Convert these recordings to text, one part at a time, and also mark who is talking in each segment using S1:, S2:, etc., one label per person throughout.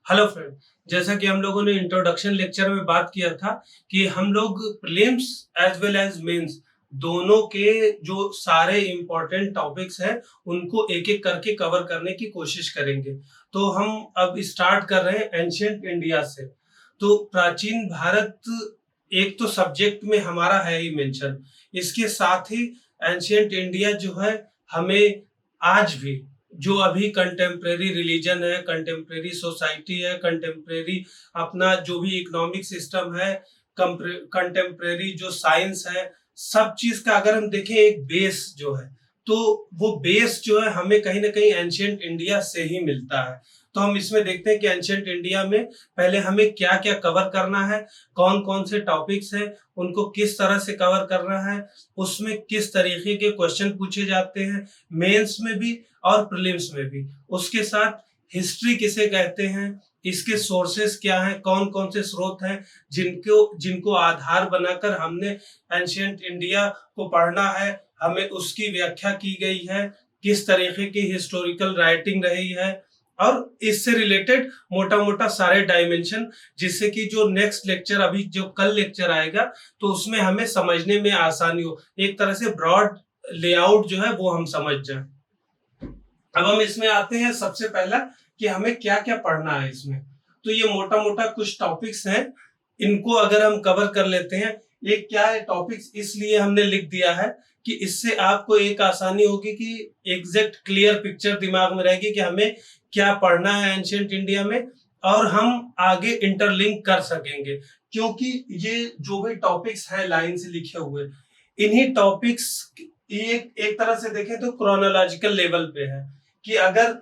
S1: Hello friend. जैसा कि हम लोगों ने इंट्रोडक्शन लेक्चर में बात किया था कि हम लोग prelims as well as mains दोनों के जो सारे इम्पोर्टेंट टॉपिक्स हैं उनको एक एक करके कवर करने की कोशिश करेंगे। तो हम अब स्टार्ट कर रहे हैं एंशिएंट इंडिया से। तो प्राचीन भारत एक तो सब्जेक्ट में हमारा है ही मेंशन, इसके साथ ही एंशिएंट इंडिया जो है हमें आज भी जो अभी कंटेम्प्रेरी रिलीजन है, कंटेम्प्रेरी सोसाइटी है, कंटेम्प्रेरी अपना जो भी इकोनॉमिक सिस्टम है, कंटेम्प्रेरी जो साइंस है, सब चीज का अगर हम देखें एक बेस जो है, तो वो बेस जो है हमें कहीं ना कहीं एंशिएंट इंडिया से ही मिलता है। तो हम इसमें देखते हैं कि एंशिएंट इंडिया में पहले हमें क्या क्या कवर करना है, कौन कौन से टॉपिक्स हैं, उनको किस तरह से कवर करना है, उसमें किस तरीके के क्वेश्चन पूछे जाते हैं मेंस में भी और प्रीलिम्स में भी। उसके साथ हिस्ट्री किसे कहते हैं, इसके सोर्सेस क्या हैं, कौन कौन से स्रोत हैं जिनको जिनको आधार बनाकर हमने एंशिएंट इंडिया को पढ़ना है, हमें उसकी व्याख्या की गई है, किस तरीके की हिस्टोरिकल राइटिंग रही है, और इससे रिलेटेड मोटा मोटा सारे डायमेंशन, जिससे कि जो नेक्स्ट लेक्चर अभी जो कल लेक्चर आएगा तो उसमें हमें समझने में आसानी हो, एक तरह से ब्रॉड लेआउट जो है वो हम समझ जाए। अब हम इसमें आते हैं सबसे पहला कि हमें क्या क्या पढ़ना है इसमें। तो ये मोटा मोटा कुछ टॉपिक्स हैं, इनको अगर हम कवर कर लेते हैं। ये क्या है टॉपिक्स, इसलिए हमने लिख दिया है कि इससे आपको एक आसानी होगी कि एग्जैक्ट क्लियर पिक्चर दिमाग में रहेगी कि हमें क्या पढ़ना है एंशिएंट इंडिया में, और हम आगे इंटरलिंक कर सकेंगे। क्योंकि ये जो भी टॉपिक्स हैं लाइन से लिखे हुए, इन्हीं टॉपिक्स एक एक तरह से देखें तो क्रोनोलॉजिकल लेवल पे है कि अगर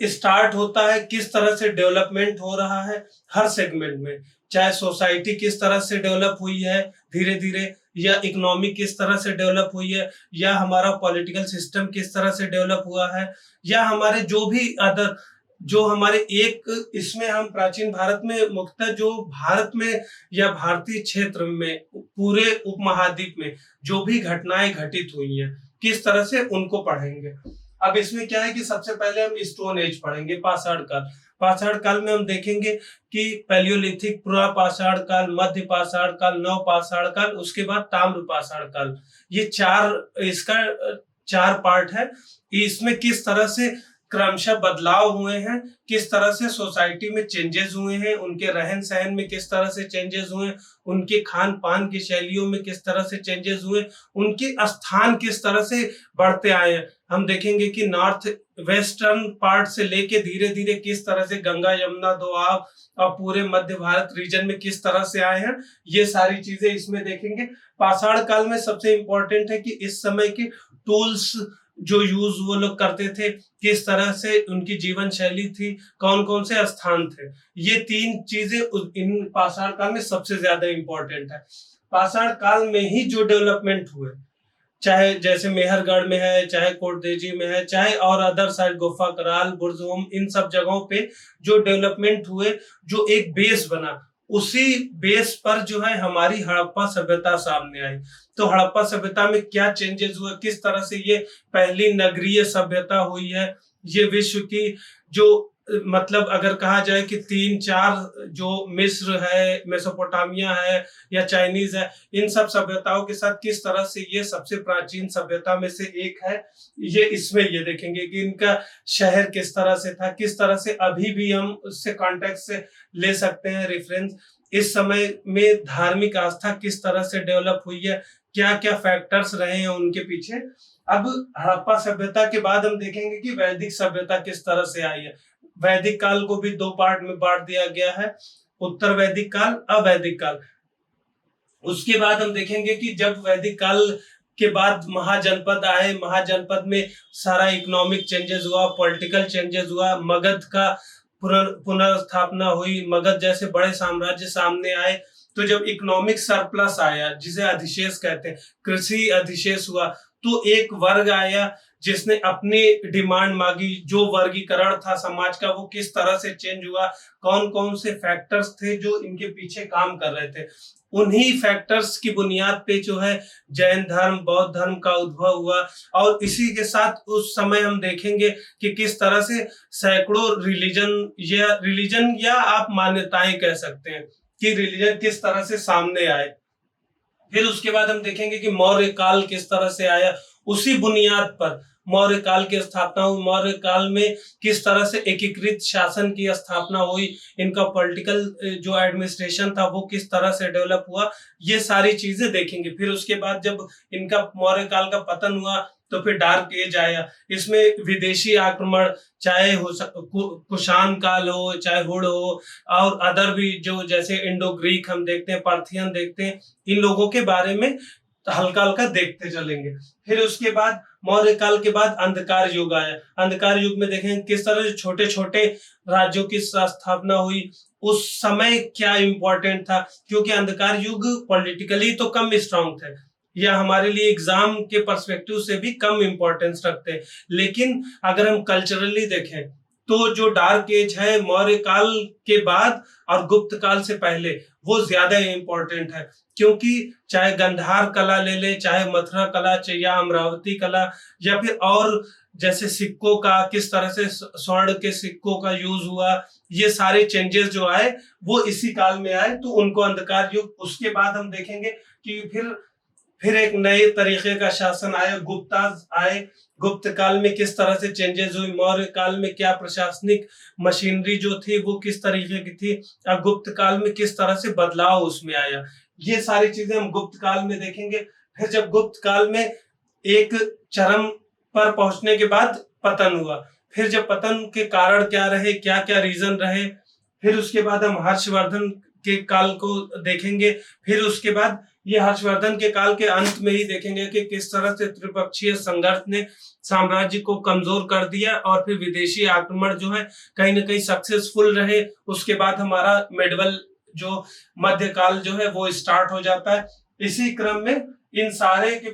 S1: स्टार्ट होता है किस तरह से डेवलपमेंट हो रहा है हर सेगमेंट में, चाहे सोसाइटी किस तरह से डेवलप हुई है धीरे धीरे, या इकोनॉमी किस तरह से डेवलप हुई है, या हमारा पॉलिटिकल सिस्टम किस तरह से डेवलप हुआ है, या हमारे जो भी अदर जो हमारे एक इसमें हम प्राचीन भारत में मुख्यतः जो भारत में या भारतीय क्षेत्र में पूरे उपमहाद्वीप में जो भी घटनाएं घटित हुई हैं किस तरह से उनको पढ़ेंगे। अब इसमें क्या है कि सबसे पहले हम स्टोन एज पढ़ेंगे, पाषाण काल। पाषाण काल में हम देखेंगे कि पैलियोलिथिक, पुरा पाषाण काल, मध्य पाषाण काल, नव पाषाण काल, उसके बाद ताम्र पाषाण काल। ये इसका चार पार्ट है। इसमें किस तरह से क्रमशः बदलाव हुए हैं, किस तरह से सोसाइटी में चेंजेस हुए हैं, उनके रहन सहन में किस तरह से चेंजेस हुए, उनके खान पान की शैलियों में किस तरह से चेंजेस हुए, उनके स्थान किस तरह से बढ़ते आए हैं। हम देखेंगे कि नॉर्थ वेस्टर्न पार्ट से लेके धीरे धीरे किस तरह से गंगा यमुना दोआब और पूरे मध्य भारत रीजन में किस तरह से आए हैं, ये सारी चीजें इसमें देखेंगे। पाषाण काल में सबसे इंपॉर्टेंट है कि इस समय की टूल्स जो यूज वो लोग करते थे, किस तरह से उनकी जीवन शैली थी, कौन कौन से स्थान थे, ये तीन चीजें इन पाषाण काल में सबसे ज्यादा इंपॉर्टेंट है। पाषाण काल में ही जो डेवलपमेंट हुए, चाहे जैसे मेहरगढ़ में है, चाहे कोटदेजी में है, चाहे और अदर साइड गुफा कराल, बुर्जहोम, इन सब जगहों पे जो डेवलपमेंट हुए, जो एक बेस बना, उसी बेस पर जो है हमारी हड़प्पा सभ्यता सामने आई। तो हड़प्पा सभ्यता में क्या चेंजेस हुए, किस तरह से ये पहली नगरीय सभ्यता हुई है, ये विश्व की जो मतलब अगर कहा जाए कि तीन चार जो मिस्र है, मेसोपोटामिया है या चाइनीज है, इन सब सभ्यताओं के साथ किस तरह से ये सबसे प्राचीन सभ्यता में से एक है, ये इसमें ये देखेंगे कि इनका शहर किस तरह से था, किस तरह से अभी भी हम उससे कॉन्टेक्स्ट से ले सकते हैं रेफरेंस। इस समय में धार्मिक आस्था किस तरह से डेवलप हुई है, क्या क्या फैक्टर्स रहे हैं उनके पीछे। अब हड़प्पा सभ्यता के बाद हम देखेंगे कि वैदिक सभ्यता किस तरह से आई है। वैदिक काल को भी दो पार्ट में बांट दिया गया है, उत्तर वैदिक काल, अवैदिक काल। उसके बाद हम देखेंगे कि जब वैदिक काल के बाद महाजनपद आए, महाजनपद में सारा इकोनॉमिक चेंजेस हुआ, पॉलिटिकल चेंजेस हुआ, मगध का पुनर्स्थापना हुई, मगध जैसे बड़े साम्राज्य सामने आए। तो जब इकोनॉमिक सरप्लस आया, जिसे अधिशेष कहते हैं, कृषि अधिशेष हुआ, तो एक वर्ग आया जिसने अपनी डिमांड मांगी, जो वर्गीकरण था समाज का वो किस तरह से चेंज हुआ, कौन कौन से फैक्टर्स थे जो इनके पीछे काम कर रहे थे। उन्हीं फैक्टर्स की बुनियाद पे जो है जैन धर्म, बौद्ध धर्म का उद्भव हुआ। और इसी के साथ उस समय हम देखेंगे कि किस तरह से सैकड़ों रिलीजन या आप मान्यताएं कह सकते हैं कि रिलीजन किस तरह से सामने आए। फिर उसके बाद हम देखेंगे कि मौर्य काल किस तरह से आया, उसी बुनियाद पर मौर्य काल की स्थापना हुई। मौर्य काल में किस तरह से एकीकृत शासन की स्थापना हुई, इनका पॉलिटिकल जो एडमिनिस्ट्रेशन था वो किस तरह से डेवलप हुआ, ये सारी चीजें देखेंगे। फिर उसके बाद जब इनका मौर्य काल का पतन हुआ तो फिर डार्क एज आया। इसमें विदेशी आक्रमण, चाहे कुषाण काल हो, चाहे हुड हो, और अदर भी जो जैसे इंडो ग्रीक हम देखते हैं, पार्थियन देखते हैं, इन लोगों के बारे में हल्का हल्का देखते चलेंगे। फिर उसके बाद मौर्य काल के बाद अंधकार युग आया। अंधकार युग में देखें किस तरह से छोटे छोटे राज्यों की स्थापना हुई। उस समय क्या इंपॉर्टेंट था, क्योंकि अंधकार युग पॉलिटिकली तो कम स्ट्रांग थे या हमारे लिए एग्जाम के पर्सपेक्टिव से भी कम इंपॉर्टेंस रखते हैं, लेकिन अगर हम कल्चरली देखें तो जो डार्क एज है मौर्य काल के बाद और गुप्त काल से पहले वो ज्यादा इंपॉर्टेंट है। क्योंकि चाहे गंधार कला ले ले, चाहे मथुरा कला, चाहे या अमरावती कला, या फिर और जैसे सिक्कों का किस तरह से स्वर्ण के सिक्कों का यूज हुआ, ये सारे चेंजेस जो आए वो इसी काल में आए, तो उनको अंधकार युग। उसके बाद हम देखेंगे कि फिर एक नए तरीके का शासन आया, गुप्ता आए। गुप्त काल में किस तरह से चेंजेस हुई, मौर्य काल में क्या प्रशासनिक मशीनरी जो थी वो किस तरीके की थी, और गुप्त काल में किस तरह से बदलाव उसमें आया, ये सारी चीजें हम गुप्त काल में देखेंगे। फिर जब गुप्त काल में एक चरम पर पहुंचने के बाद पतन हुआ, फिर जब पतन के कारण क्या रहे, क्या क्या रीजन रहे, फिर उसके बाद हम हर्षवर्धन के काल को देखेंगे। फिर उसके बाद ये हर्षवर्धन के काल के अंत में ही देखेंगे कि किस तरह से त्रिपक्षीय संघर्ष ने साम्राज्य को कमजोर कर दिया और फिर विदेशी आक्रमण जो है कहीं ना कहीं सक्सेसफुल रहे। उसके बाद हमारा मेडवल जो मध्यकाल जो है वो स्टार्ट हो जाता है। इसी क्रम में इन सारे के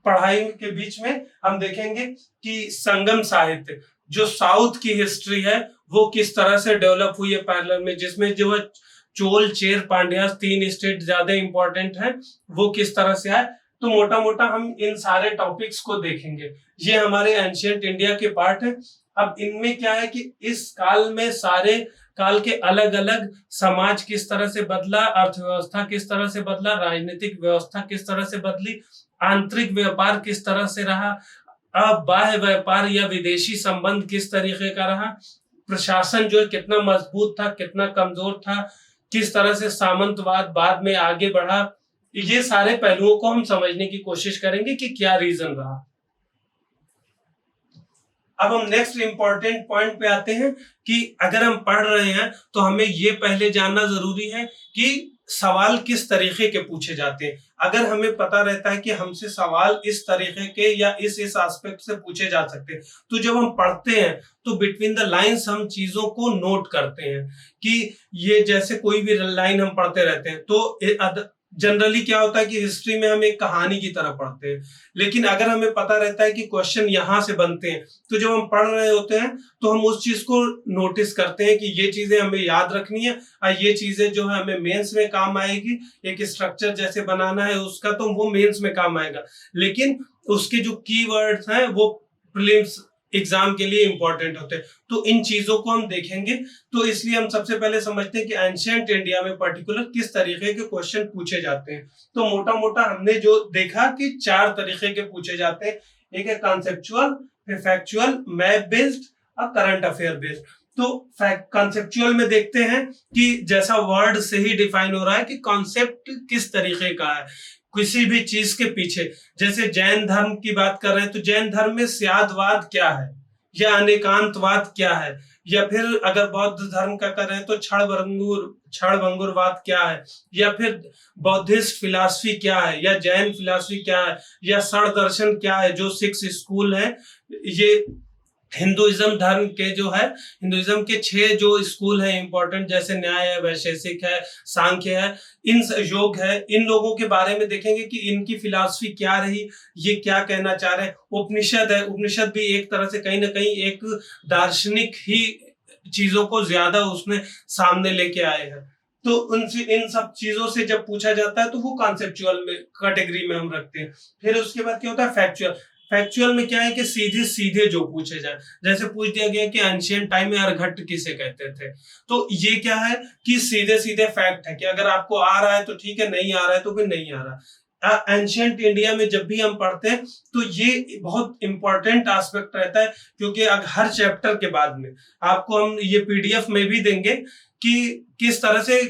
S1: पढ़ाई के बीच में हम देखेंगे कि संगम साहित्य जो साउथ की हिस्ट्री है वो किस तरह से डेवलप हुई है पैरेलल में, जिसमें जो है चोल, चेर, पांड्या 3 स्टेट ज्यादा इंपॉर्टेंट है, वो किस तरह से आए। तो मोटा मोटा हम इन सारे टॉपिक्स को देखेंगे। ये हमारे एंशिएंट इंडिया के पार्ट है। अब इनमें क्या है कि इस काल में सारे काल के अलग अलग समाज किस तरह से बदला, अर्थव्यवस्था किस तरह से बदला, राजनीतिक व्यवस्था किस तरह से बदली, आंतरिक व्यापार किस तरह से रहा, अब बाह्य व्यापार या विदेशी संबंध किस तरीके का रहा, प्रशासन जो है कितना मजबूत था, कितना कमजोर था, किस तरह से सामंतवाद बाद में आगे बढ़ा। ये सारे पहलुओं को हम समझने की कोशिश करेंगे कि क्या रीजन रहा। अब हम नेक्स्ट इंपॉर्टेंट पॉइंट पे आते हैं कि अगर हम पढ़ रहे हैं तो हमें ये पहले जानना जरूरी है कि सवाल किस तरीके के पूछे जाते हैं। अगर हमें पता रहता है कि हमसे सवाल इस तरीके के या इस एस्पेक्ट से पूछे जा सकते हैं, तो जब हम पढ़ते हैं तो बिटवीन द लाइंस हम चीजों को नोट करते हैं कि ये जैसे कोई भी लाइन हम पढ़ते रहते हैं तो जनरली क्या होता है कि हिस्ट्री में हम एक कहानी की तरह पढ़ते हैं, लेकिन अगर हमें पता रहता है कि क्वेश्चन यहाँ से बनते हैं तो जब हम पढ़ रहे होते हैं तो हम उस चीज को नोटिस करते हैं कि ये चीजें हमें याद रखनी है और ये चीजें जो है हमें मेंस में काम आएगी। एक स्ट्रक्चर जैसे बनाना है उसका तो वो मेंस में काम आएगा, लेकिन उसके जो कीवर्ड्स हैं वो प्रीलिम्स एग्जाम के लिए इंपॉर्टेंट होते हैं। तो इन चीजों को हम देखेंगे। तो इसलिए हम सबसे पहले समझते हैं कि एंशिएंट इंडिया में पर्टिकुलर किस तरीके के क्वेश्चन पूछे जाते हैं। तो मोटा मोटा हमने जो देखा कि 4 तरीके के पूछे जाते हैं। एक है कॉन्सेप्चुअल, फिर फैक्चुअल, मैप बेस्ड और करंट अफेयर बेस्ड। तो कॉन्सेप्चुअल में देखते हैं कि जैसा वर्ड से ही डिफाइन हो रहा है कि कॉन्सेप्ट किस तरीके का है किसी भी चीज के पीछे। जैसे जैन धर्म की बात कर रहे हैं तो जैन धर्म में स्यादवाद क्या है या अनेकांतवाद क्या है, या फिर अगर बौद्ध धर्म का कर रहे हैं तो क्षणभंगुरवाद क्या है, या फिर बौद्धिस्ट फिलॉसफी क्या है, या जैन फिलॉसफी क्या है, या षड दर्शन क्या है जो 6 स्कूल है। ये हिंदुइज्म धर्म के जो है, हिंदुइज्म के 6 जो स्कूल हैं इंपॉर्टेंट, जैसे न्याय है, वैशेषिक है, सांख्य है, योग है, इन लोगों के बारे में देखेंगे कि इनकी फिलॉसफी क्या रही, ये क्या कहना चाह रहे हैं। उपनिषद है, उपनिषद भी एक तरह से कहीं ना कहीं एक दार्शनिक ही चीजों को ज्यादा उसमें सामने लेके आए हैं। तो इन सब चीजों से जब पूछा जाता है तो वो कॉन्सेप्चुअल में कैटेगरी में हम रखते हैं। फिर उसके बाद क्या होता है, फैक्चुअल। फैक्चुअल में क्या है कि सीधे सीधे जो पूछे जाए, जैसे पूछ दिया गया कि एंशिएंट टाइम में अर्घट किसे कहते थे, तो ये क्या है कि सीधे सीधे फैक्ट है कि अगर आपको आ रहा है तो ठीक है, नहीं आ रहा है तो फिर नहीं आ रहा। एंशिएंट इंडिया में जब भी हम पढ़ते हैं तो ये बहुत इंपॉर्टेंट एस्पेक्ट रहता है, क्योंकि हर चैप्टर के बाद में आपको हम ये पीडीएफ में भी देंगे कि किस तरह से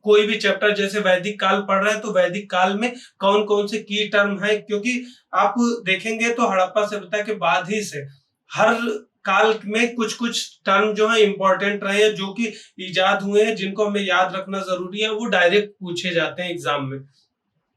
S1: कोई भी चैप्टर, जैसे वैदिक काल पढ़ रहे हैं तो वैदिक काल में कौन कौन से की टर्म है, क्योंकि आप देखेंगे तो हड़प्पा सभ्यता के बाद ही से हर काल में कुछ कुछ टर्म जो है इंपॉर्टेंट रहे हैं, जो कि इजाद हुए हैं, जिनको हमें याद रखना जरूरी है, वो डायरेक्ट पूछे जाते हैं एग्जाम में।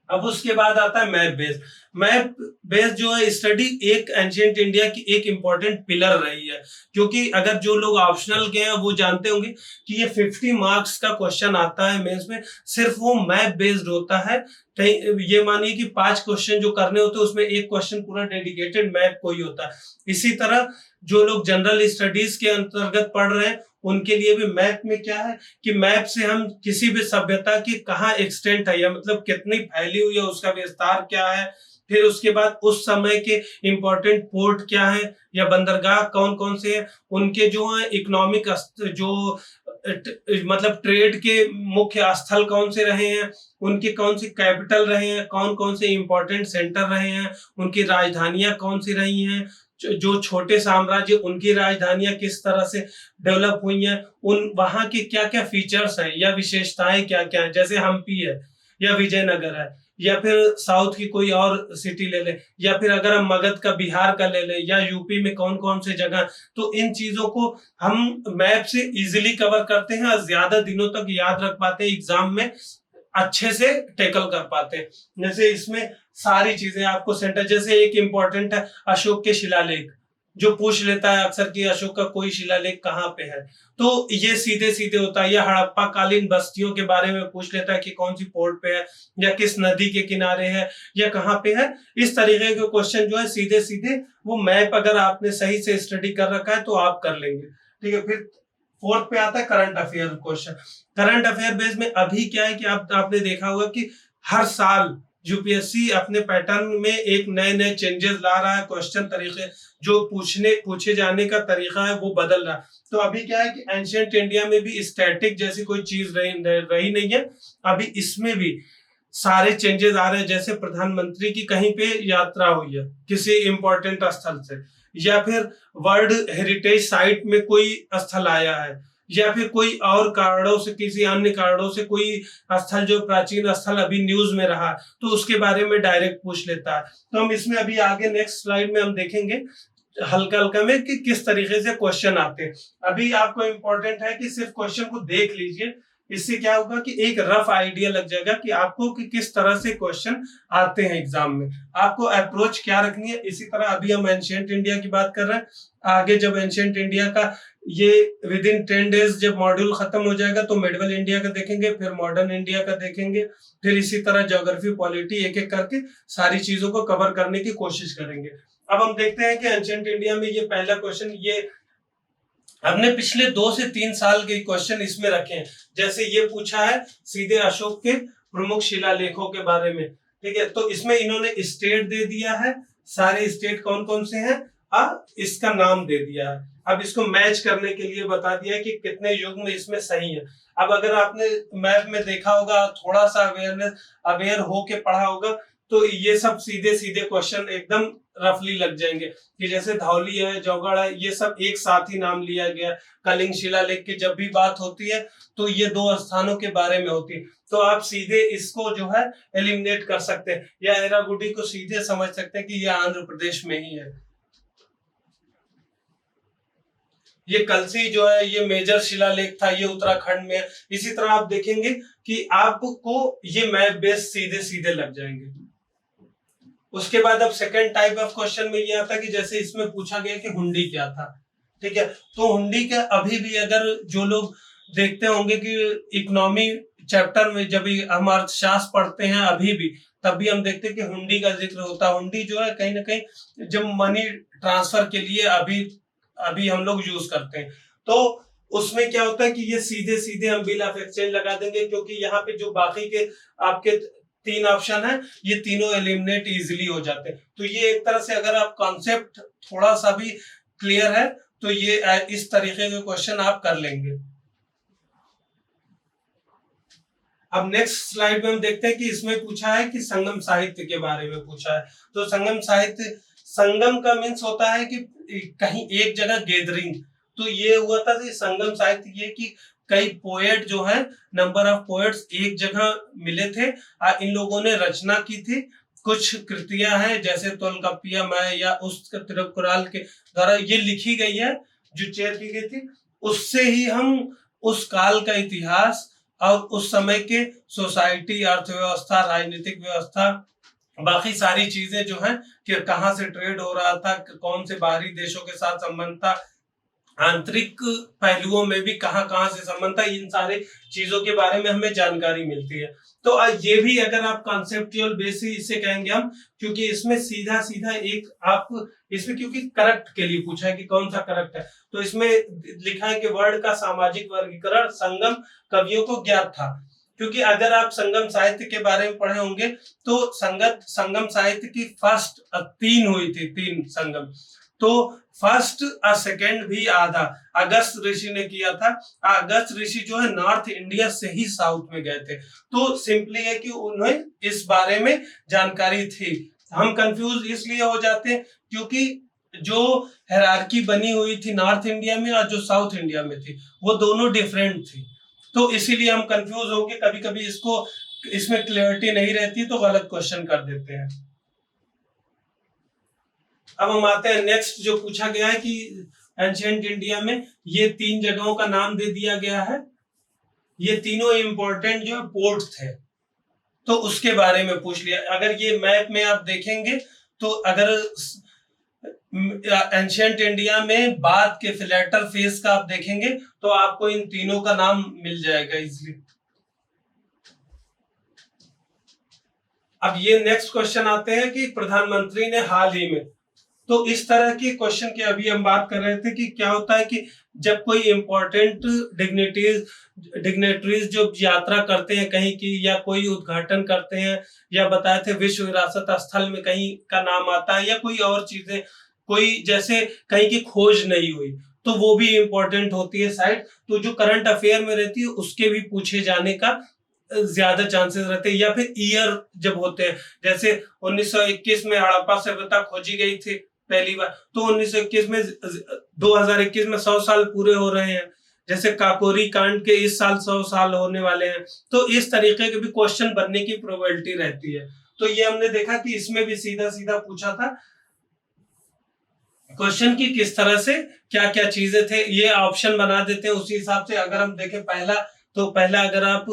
S1: अब उसके बाद आता है मैप बेस। मैप बेस जो है स्टडी एक एंशिएंट इंडिया की एक इंपॉर्टेंट पिलर रही है, क्योंकि अगर जो लोग ऑप्शनल के हैं वो जानते होंगे कि ये 50 मार्क्स का क्वेश्चन आता है मेंस में, सिर्फ वो मैप बेस्ड होता है। कहीं ये मानिए कि 5 क्वेश्चन जो करने होते हैं उसमें एक क्वेश्चन पूरा डेडिकेटेड मैप को ही होता है। इसी तरह जो लोग जनरल स्टडीज के अंतर्गत पढ़ रहे हैं उनके लिए भी मैप में क्या है कि मैप से हम किसी भी सभ्यता की कहाँ एक्सटेंट है, या मतलब कितनी फैली हुई है, उसका विस्तार क्या है, फिर उसके बाद उस समय के इंपॉर्टेंट पोर्ट क्या है या बंदरगाह कौन कौन से हैं, उनके जो है इकोनॉमिक जो मतलब ट्रेड के मुख्य स्थल कौन से रहे हैं, उनके कौन सी कैपिटल रहे हैं, कौन कौन से इंपॉर्टेंट सेंटर रहे हैं, उनकी राजधानियां कौन सी रही हैं, जो छोटे साम्राज्य उनकी राजधानियां किस तरह से डेवलप हुई हैं, उन वहां के क्या क्या फीचर्स हैं या विशेषताएं क्या क्या है, जैसे हम्पी है या विजयनगर है, या फिर साउथ की कोई और सिटी ले ले, या फिर अगर हम मगध का बिहार का ले ले, या यूपी में कौन कौन से जगह, तो इन चीजों को हम मैप से इजीली कवर करते हैं और ज्यादा दिनों तक याद रख पाते हैं, एग्जाम में अच्छे से टैकल कर पाते हैं। जैसे इसमें सारी चीजें आपको सेंटर, जैसे एक इंपॉर्टेंट है अशोक के शिलालेख, जो पूछ लेता है अक्सर कि अशोक का कोई शिलालेख कहाँ पे है, तो ये सीधे सीधे होता है। या हड़प्पा कालीन बस्तियों के बारे में पूछ लेता है कि कौन सी पोर्ट पे है, या किस नदी के किनारे है, या कहाँ पे है। इस तरीके के क्वेश्चन जो है सीधे सीधे वो मैप अगर आपने सही से स्टडी कर रखा है तो आप कर लेंगे। ठीक है, फिर फोर्थ पे आता है current affair question. Current affair base में अभी क्या है कि आपने देखा होगा कि हर साल यूपीएससी अपने पैटर्न में एक नए नए चेंजेस ला रहा है, क्वेश्चन तरीके जो पूछे जाने का तरीका है वो बदल रहा है। तो अभी क्या है कि एंशिएंट इंडिया में भी स्टैटिक जैसी कोई चीज रही नहीं है, अभी इसमें भी सारे चेंजेस आ रहे हैं। जैसे प्रधानमंत्री की कहीं पे यात्रा हुई है किसी इंपॉर्टेंट स्थल से, या फिर वर्ल्ड हेरिटेज साइट में कोई स्थल आया है, या फिर कोई और कारणों से, किसी अन्य कारणों से कोई स्थल जो प्राचीन स्थल अभी न्यूज में रहा तो उसके बारे में डायरेक्ट पूछ लेता है। तो हम इसमें अभी आगे नेक्स्ट स्लाइड में हम देखेंगे हल्का हल्का में कि किस तरीके से क्वेश्चन आते हैं। अभी आपको इंपॉर्टेंट है कि सिर्फ क्वेश्चन को देख लीजिए, इससे क्या होगा कि एक रफ आइडिया लग जाएगा कि आपको कि किस तरह से क्वेश्चन आते हैं एग्जाम में, आपको अप्रोच क्या रखनी है। इसी तरह अभी हम एंशिएंट इंडिया की बात कर रहे हैं, आगे जब एंशिएंट इंडिया का ये विद इन 10 डेज जब मॉड्यूल खत्म हो जाएगा तो मेडिवल इंडिया का देखेंगे, फिर मॉडर्न इंडिया का देखेंगे, फिर इसी तरह ज्योग्राफी पॉलिटी एक एक करके सारी चीजों को कवर करने की कोशिश करेंगे। अब हम देखते हैं कि एंशिएंट इंडिया में ये पहला क्वेश्चन, ये हमने पिछले 2 से 3 साल के क्वेश्चन इसमें रखे हैं। जैसे ये पूछा है सीधे अशोक के प्रमुख शिलालेखों के बारे में, ठीक है, तो इसमें इन्होंने स्टेट दे दिया है, सारे स्टेट कौन कौन से हैं, अब इसका नाम दे दिया है। अब इसको मैच करने के लिए बता दिया है कि कितने युग में इसमें सही है। अब अगर आपने मैप में देखा होगा, थोड़ा सा अवेयर होके पढ़ा होगा, तो ये सब सीधे सीधे क्वेश्चन एकदम रफली लग जाएंगे कि जैसे धौली है, जौगढ़ है, ये सब एक साथ ही नाम लिया गया। कलिंग शिलालेख की जब भी बात होती है तो ये 2 स्थानों के बारे में होती है, तो आप सीधे इसको जो है एलिमिनेट कर सकते हैं, या एरागुडी को सीधे समझ सकते हैं कि ये आंध्र प्रदेश में ही है। ये कलसी जो है ये मेजर शिलालेख था, ये उत्तराखंड में है। इसी तरह आप देखेंगे कि आपको ये मैप बेस सीधे सीधे लग जाएंगे। उसके बाद अब सेकंड टाइप ऑफ क्वेश्चन में ये आता है कि जैसे इसमें पूछा गया कि हुंडी क्या था, ठीक है। तो हुंडी का अभी भी अगर जो लोग देखते होंगे कि इकोनॉमी चैप्टर में जब हम अर्थशास्त्र पढ़ते हैं अभी भी, तब भी हम देखते हैं कि हुंडी का जिक्र होता है। हुंडी जो है कहीं ना कहीं जब मनी ट्रांसफर के लिए अभी अभी हम लोग यूज करते हैं, तो उसमें क्या होता है कि ये सीधे सीधे हम बिल ऑफ एक्सचेंज लगा देंगे, क्योंकि यहाँ पे जो बाकी के आपके 3 ऑप्शन है ये तीनों एलिमिनेट इजीली हो जाते हैं। तो ये एक तरह से अगर आप कॉन्सेप्ट थोड़ा सा भी क्लियर है तो ये इस तरीके के क्वेश्चन आप कर लेंगे। अब नेक्स्ट स्लाइड में हम देखते हैं कि इसमें पूछा है कि संगम साहित्य के बारे में पूछा है। तो संगम साहित्य, संगम का मीन्स होता है कि कहीं एक जगह गैदरिंग, तो ये हुआ था कि संगम साहित्य ये कि कई पोएट जो है, नंबर ऑफ पोएट्स एक जगह मिले थे, इन लोगों ने रचना की थी। कुछ कृतियां हैं जैसे तोलकाप्पियम या उस तिरुकुराल के द्वारा ये लिखी गई है, जो चेयर की गई थी। उससे ही हम उस काल का इतिहास और उस समय के सोसाइटी, अर्थव्यवस्था, राजनीतिक व्यवस्था, बाकी सारी चीजें जो हैं कि कहाँ से ट्रेड हो रहा था, कौन से बाहरी देशों के साथ संबंध था, आंतरिक पहलुओं में भी कहाँ कहाँ से संबंध था, इन सारे चीजों के बारे में हमें जानकारी मिलती है। तो ये भी अगर आप कॉन्सेप्चुअल बेस से इसे कहेंगे हम, क्योंकि इसमें सीधा सीधा एक आप इसमें क्योंकि करेक्ट के लिए पूछा है कि कौन सा करेक्ट है, तो इसमें लिखा है कि वर्ड का सामाजिक वर्गीकरण संगम कवियों को ज्ञात था। क्योंकि अगर आप संगम साहित्य के बारे में पढ़े होंगे तो संगम साहित्य की फर्स्ट 3 हुई थी, 3 संगम। तो फर्स्ट और सेकेंड भी आधा अगस्त ऋषि ने किया था। अगस्त ऋषि जो है नॉर्थ इंडिया से ही साउथ में गए थे, तो सिंपली है कि उन्हें इस बारे में जानकारी थी। हम कंफ्यूज इसलिए हो जाते हैं क्योंकि जो हायरार्की बनी हुई थी नॉर्थ इंडिया में और जो साउथ इंडिया में थी वो दोनों डिफरेंट थी, तो इसीलिए हम कंफ्यूज होंगे, कभी कभी इसमें क्लियरिटी नहीं रहती तो गलत क्वेश्चन कर देते हैं। अब हम आते हैं नेक्स्ट, जो पूछा गया है कि एंशिएंट इंडिया में ये 3 जगहों का नाम दे दिया गया है, ये तीनों इंपॉर्टेंट जो है पोर्ट थे, तो उसके बारे में पूछ लिया। अगर ये मैप में आप देखेंगे तो अगर एंशिएंट इंडिया में बाद के फिलेटल फेज का आप देखेंगे तो आपको इन तीनों का नाम मिल जाएगा इजीली। अब ये नेक्स्ट क्वेश्चन आते हैं कि प्रधानमंत्री ने हाल ही में, तो इस तरह के क्वेश्चन की अभी हम बात कर रहे थे कि क्या होता है कि जब कोई इंपॉर्टेंट डिग्नेटरीज जो यात्रा करते हैं कहीं की, या कोई उद्घाटन करते हैं, या बताए थे विश्व विरासत स्थल में कहीं का नाम आता है, या कोई और चीजें, कोई जैसे कहीं की खोज नहीं हुई तो वो भी इंपॉर्टेंट होती है साइट, तो जो करंट अफेयर में रहती है उसके भी पूछे जाने का ज्यादा चांसेस रहते हैं। या फिर ईयर जब होते हैं, जैसे 1921 में हड़प्पा सभ्यता खोजी गई थी पहली बार, तो 1921 में 2021 में 100 साल पूरे हो रहे हैं। जैसे काकोरी कांड के इस साल 100 साल होने वाले हैं, तो इस तरीके के भी क्वेश्चन बनने की प्रोबेबिलिटी रहती है। तो ये हमने देखा कि इसमें भी सीधा सीधा पूछा था क्वेश्चन की किस तरह से क्या क्या चीजें थे, ये ऑप्शन बना देते हैं उसी हिसाब से। अगर हम देखें पहला अगर आप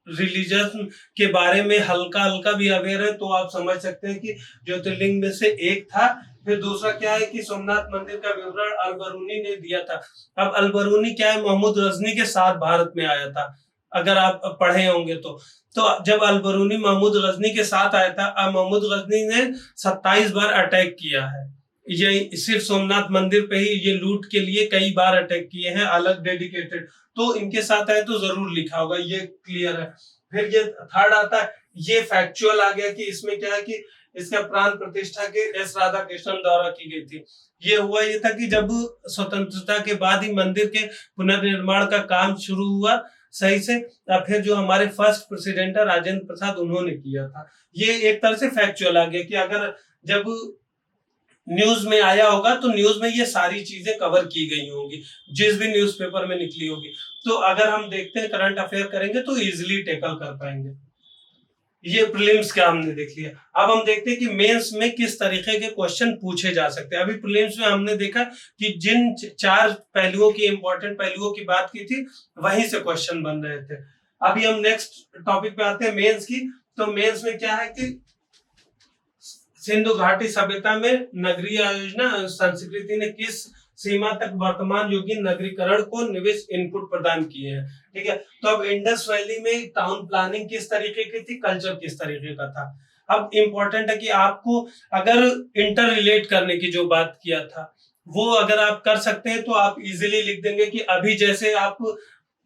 S1: रिलीजन के बारे में हल्का हल्का भी अवेयर है तो आप समझ सकते हैं कि ज्योतिर्लिंग में से एक था। फिर दूसरा क्या है कि सोमनाथ मंदिर का विवरण अल-बरूनी ने दिया था। अब अल-बरूनी क्या है, मोहम्मद गजनी के साथ भारत में आया था, अगर आप पढ़े होंगे तो जब अल-बरूनी मोहम्मद गजनी के साथ आया था, मोहम्मद गजनी ने 27 बार अटैक किया है, ये सिर्फ सोमनाथ मंदिर पे ही ये लूट के लिए कई बार अटैक किए हैं, अलग डेडिकेटेड, तो इनके साथ आए तो जरूर लिखा होगा, ये क्लियर है। फिर ये थर्ड आता है, ये फैक्चुअल आ गया कि इसमें क्या है कि इसका प्राण प्रतिष्ठा के एस राधा कृष्णन द्वारा की गई थी। ये हुआ ये था कि जब स्वतंत्रता के बाद ही मंदिर के पुनर्निर्माण का काम शुरू हुआ सही से, फिर जो हमारे फर्स्ट प्रेसिडेंट है राजेंद्र प्रसाद, उन्होंने किया था। ये एक तरह से फैक्चुअल आ गया कि अगर जब न्यूज में आया होगा तो न्यूज में ये सारी चीजें कवर की गई होंगी, जिस भी न्यूज़पेपर में निकली होगी, तो अगर हम देखते हैं करंट अफेयर करेंगे तो इजीली टैकल कर पाएंगे। ये प्रीलिम्स का हमने देख लिया। अब हम देखते हैं कि मेंस में किस तरीके के क्वेश्चन पूछे जा सकते हैं। अभी प्रीलिम्स में हमने देखा कि जिन 4 पहलुओं की, इंपॉर्टेंट पहलुओं की बात की थी, वहीं से क्वेश्चन बन रहे थे। अभी हम नेक्स्ट टॉपिक पे आते हैं, मेंस की। तो मेंस में क्या है कि सिंधु घाटी सभ्यता में नगरीय आयोजना संस्कृति ने किस सीमा तक वर्तमान युगीन नगरीकरण को निवेश इनपुट प्रदान किए हैं। ठीक है, तो अब इंडस वैली में टाउन प्लानिंग किस तरीके की थी, कल्चर किस तरीके का था। अब इम्पोर्टेंट है कि आपको अगर इंटर रिलेट करने की जो बात किया था वो अगर आप कर सकते हैं तो आप इजीली लिख देंगे कि अभी जैसे आप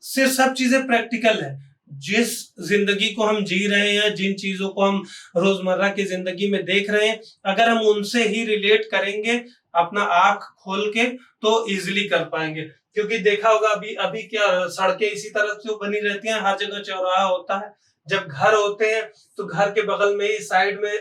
S1: से सब चीजें प्रैक्टिकल है, जिस जिंदगी को हम जी रहे हैं, जिन चीजों को हम रोजमर्रा की जिंदगी में देख रहे हैं, अगर हम उनसे ही रिलेट करेंगे अपना आंख खोल के तो इजीली कर पाएंगे। क्योंकि देखा होगा अभी अभी क्या सड़कें इसी तरह से बनी रहती हैं, हर जगह चौराहा होता है। जब घर होते हैं तो घर के बगल में ही साइड में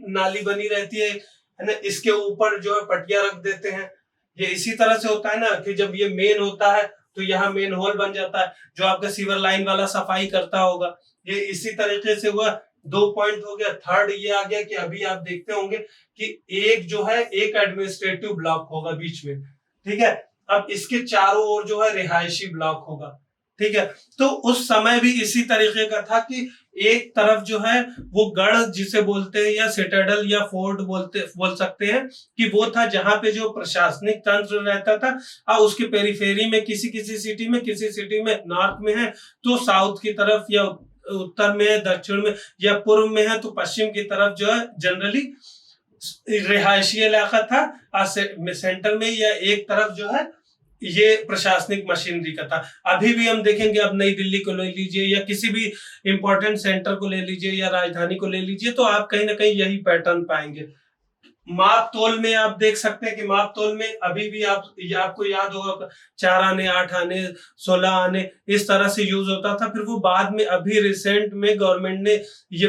S1: नाली बनी रहती है ना, इसके ऊपर जो है पटिया रख देते हैं। ये इसी तरह से होता है ना कि जब ये मेन होता है तो यहाँ मेन होल बन जाता है, जो आपका सीवर लाइन वाला सफाई करता होगा। ये इसी तरीके से हुआ। 2 पॉइंट हो गया। थर्ड ये आ गया कि अभी आप देखते होंगे कि एक जो है एक एडमिनिस्ट्रेटिव ब्लॉक होगा बीच में, ठीक है। अब इसके चारों ओर जो है रिहायशी ब्लॉक होगा, ठीक है। तो उस समय भी इसी तरीके का था कि एक तरफ जो है वो गढ़ जिसे बोलते हैं या सिटाडेल या फोर्ट बोल सकते हैं कि वो था जहां पे जो प्रशासनिक तंत्र रहता था। और उसके पेरिफेरी में किसी सिटी में नॉर्थ में है तो साउथ की तरफ, या उत्तर में है, दक्षिण में या पूर्व में है तो पश्चिम की तरफ जो है जनरली रिहायशी इलाका था। सेंटर में या एक तरफ जो है ये प्रशासनिक मशीनरी का था। अभी भी हम देखेंगे, अब नई दिल्ली को ले लीजिए या किसी भी इंपॉर्टेंट सेंटर को ले लीजिए या राजधानी को ले लीजिए तो आप कहीं ना कहीं यही पैटर्न पाएंगे। माप तोल में आप देख सकते हैं कि माप तोल में अभी भी आपको याद होगा 4 आने, 8 आने, 16 आने इस तरह से यूज होता था। फिर वो बाद में अभी रिसेंट में गवर्नमेंट ने ये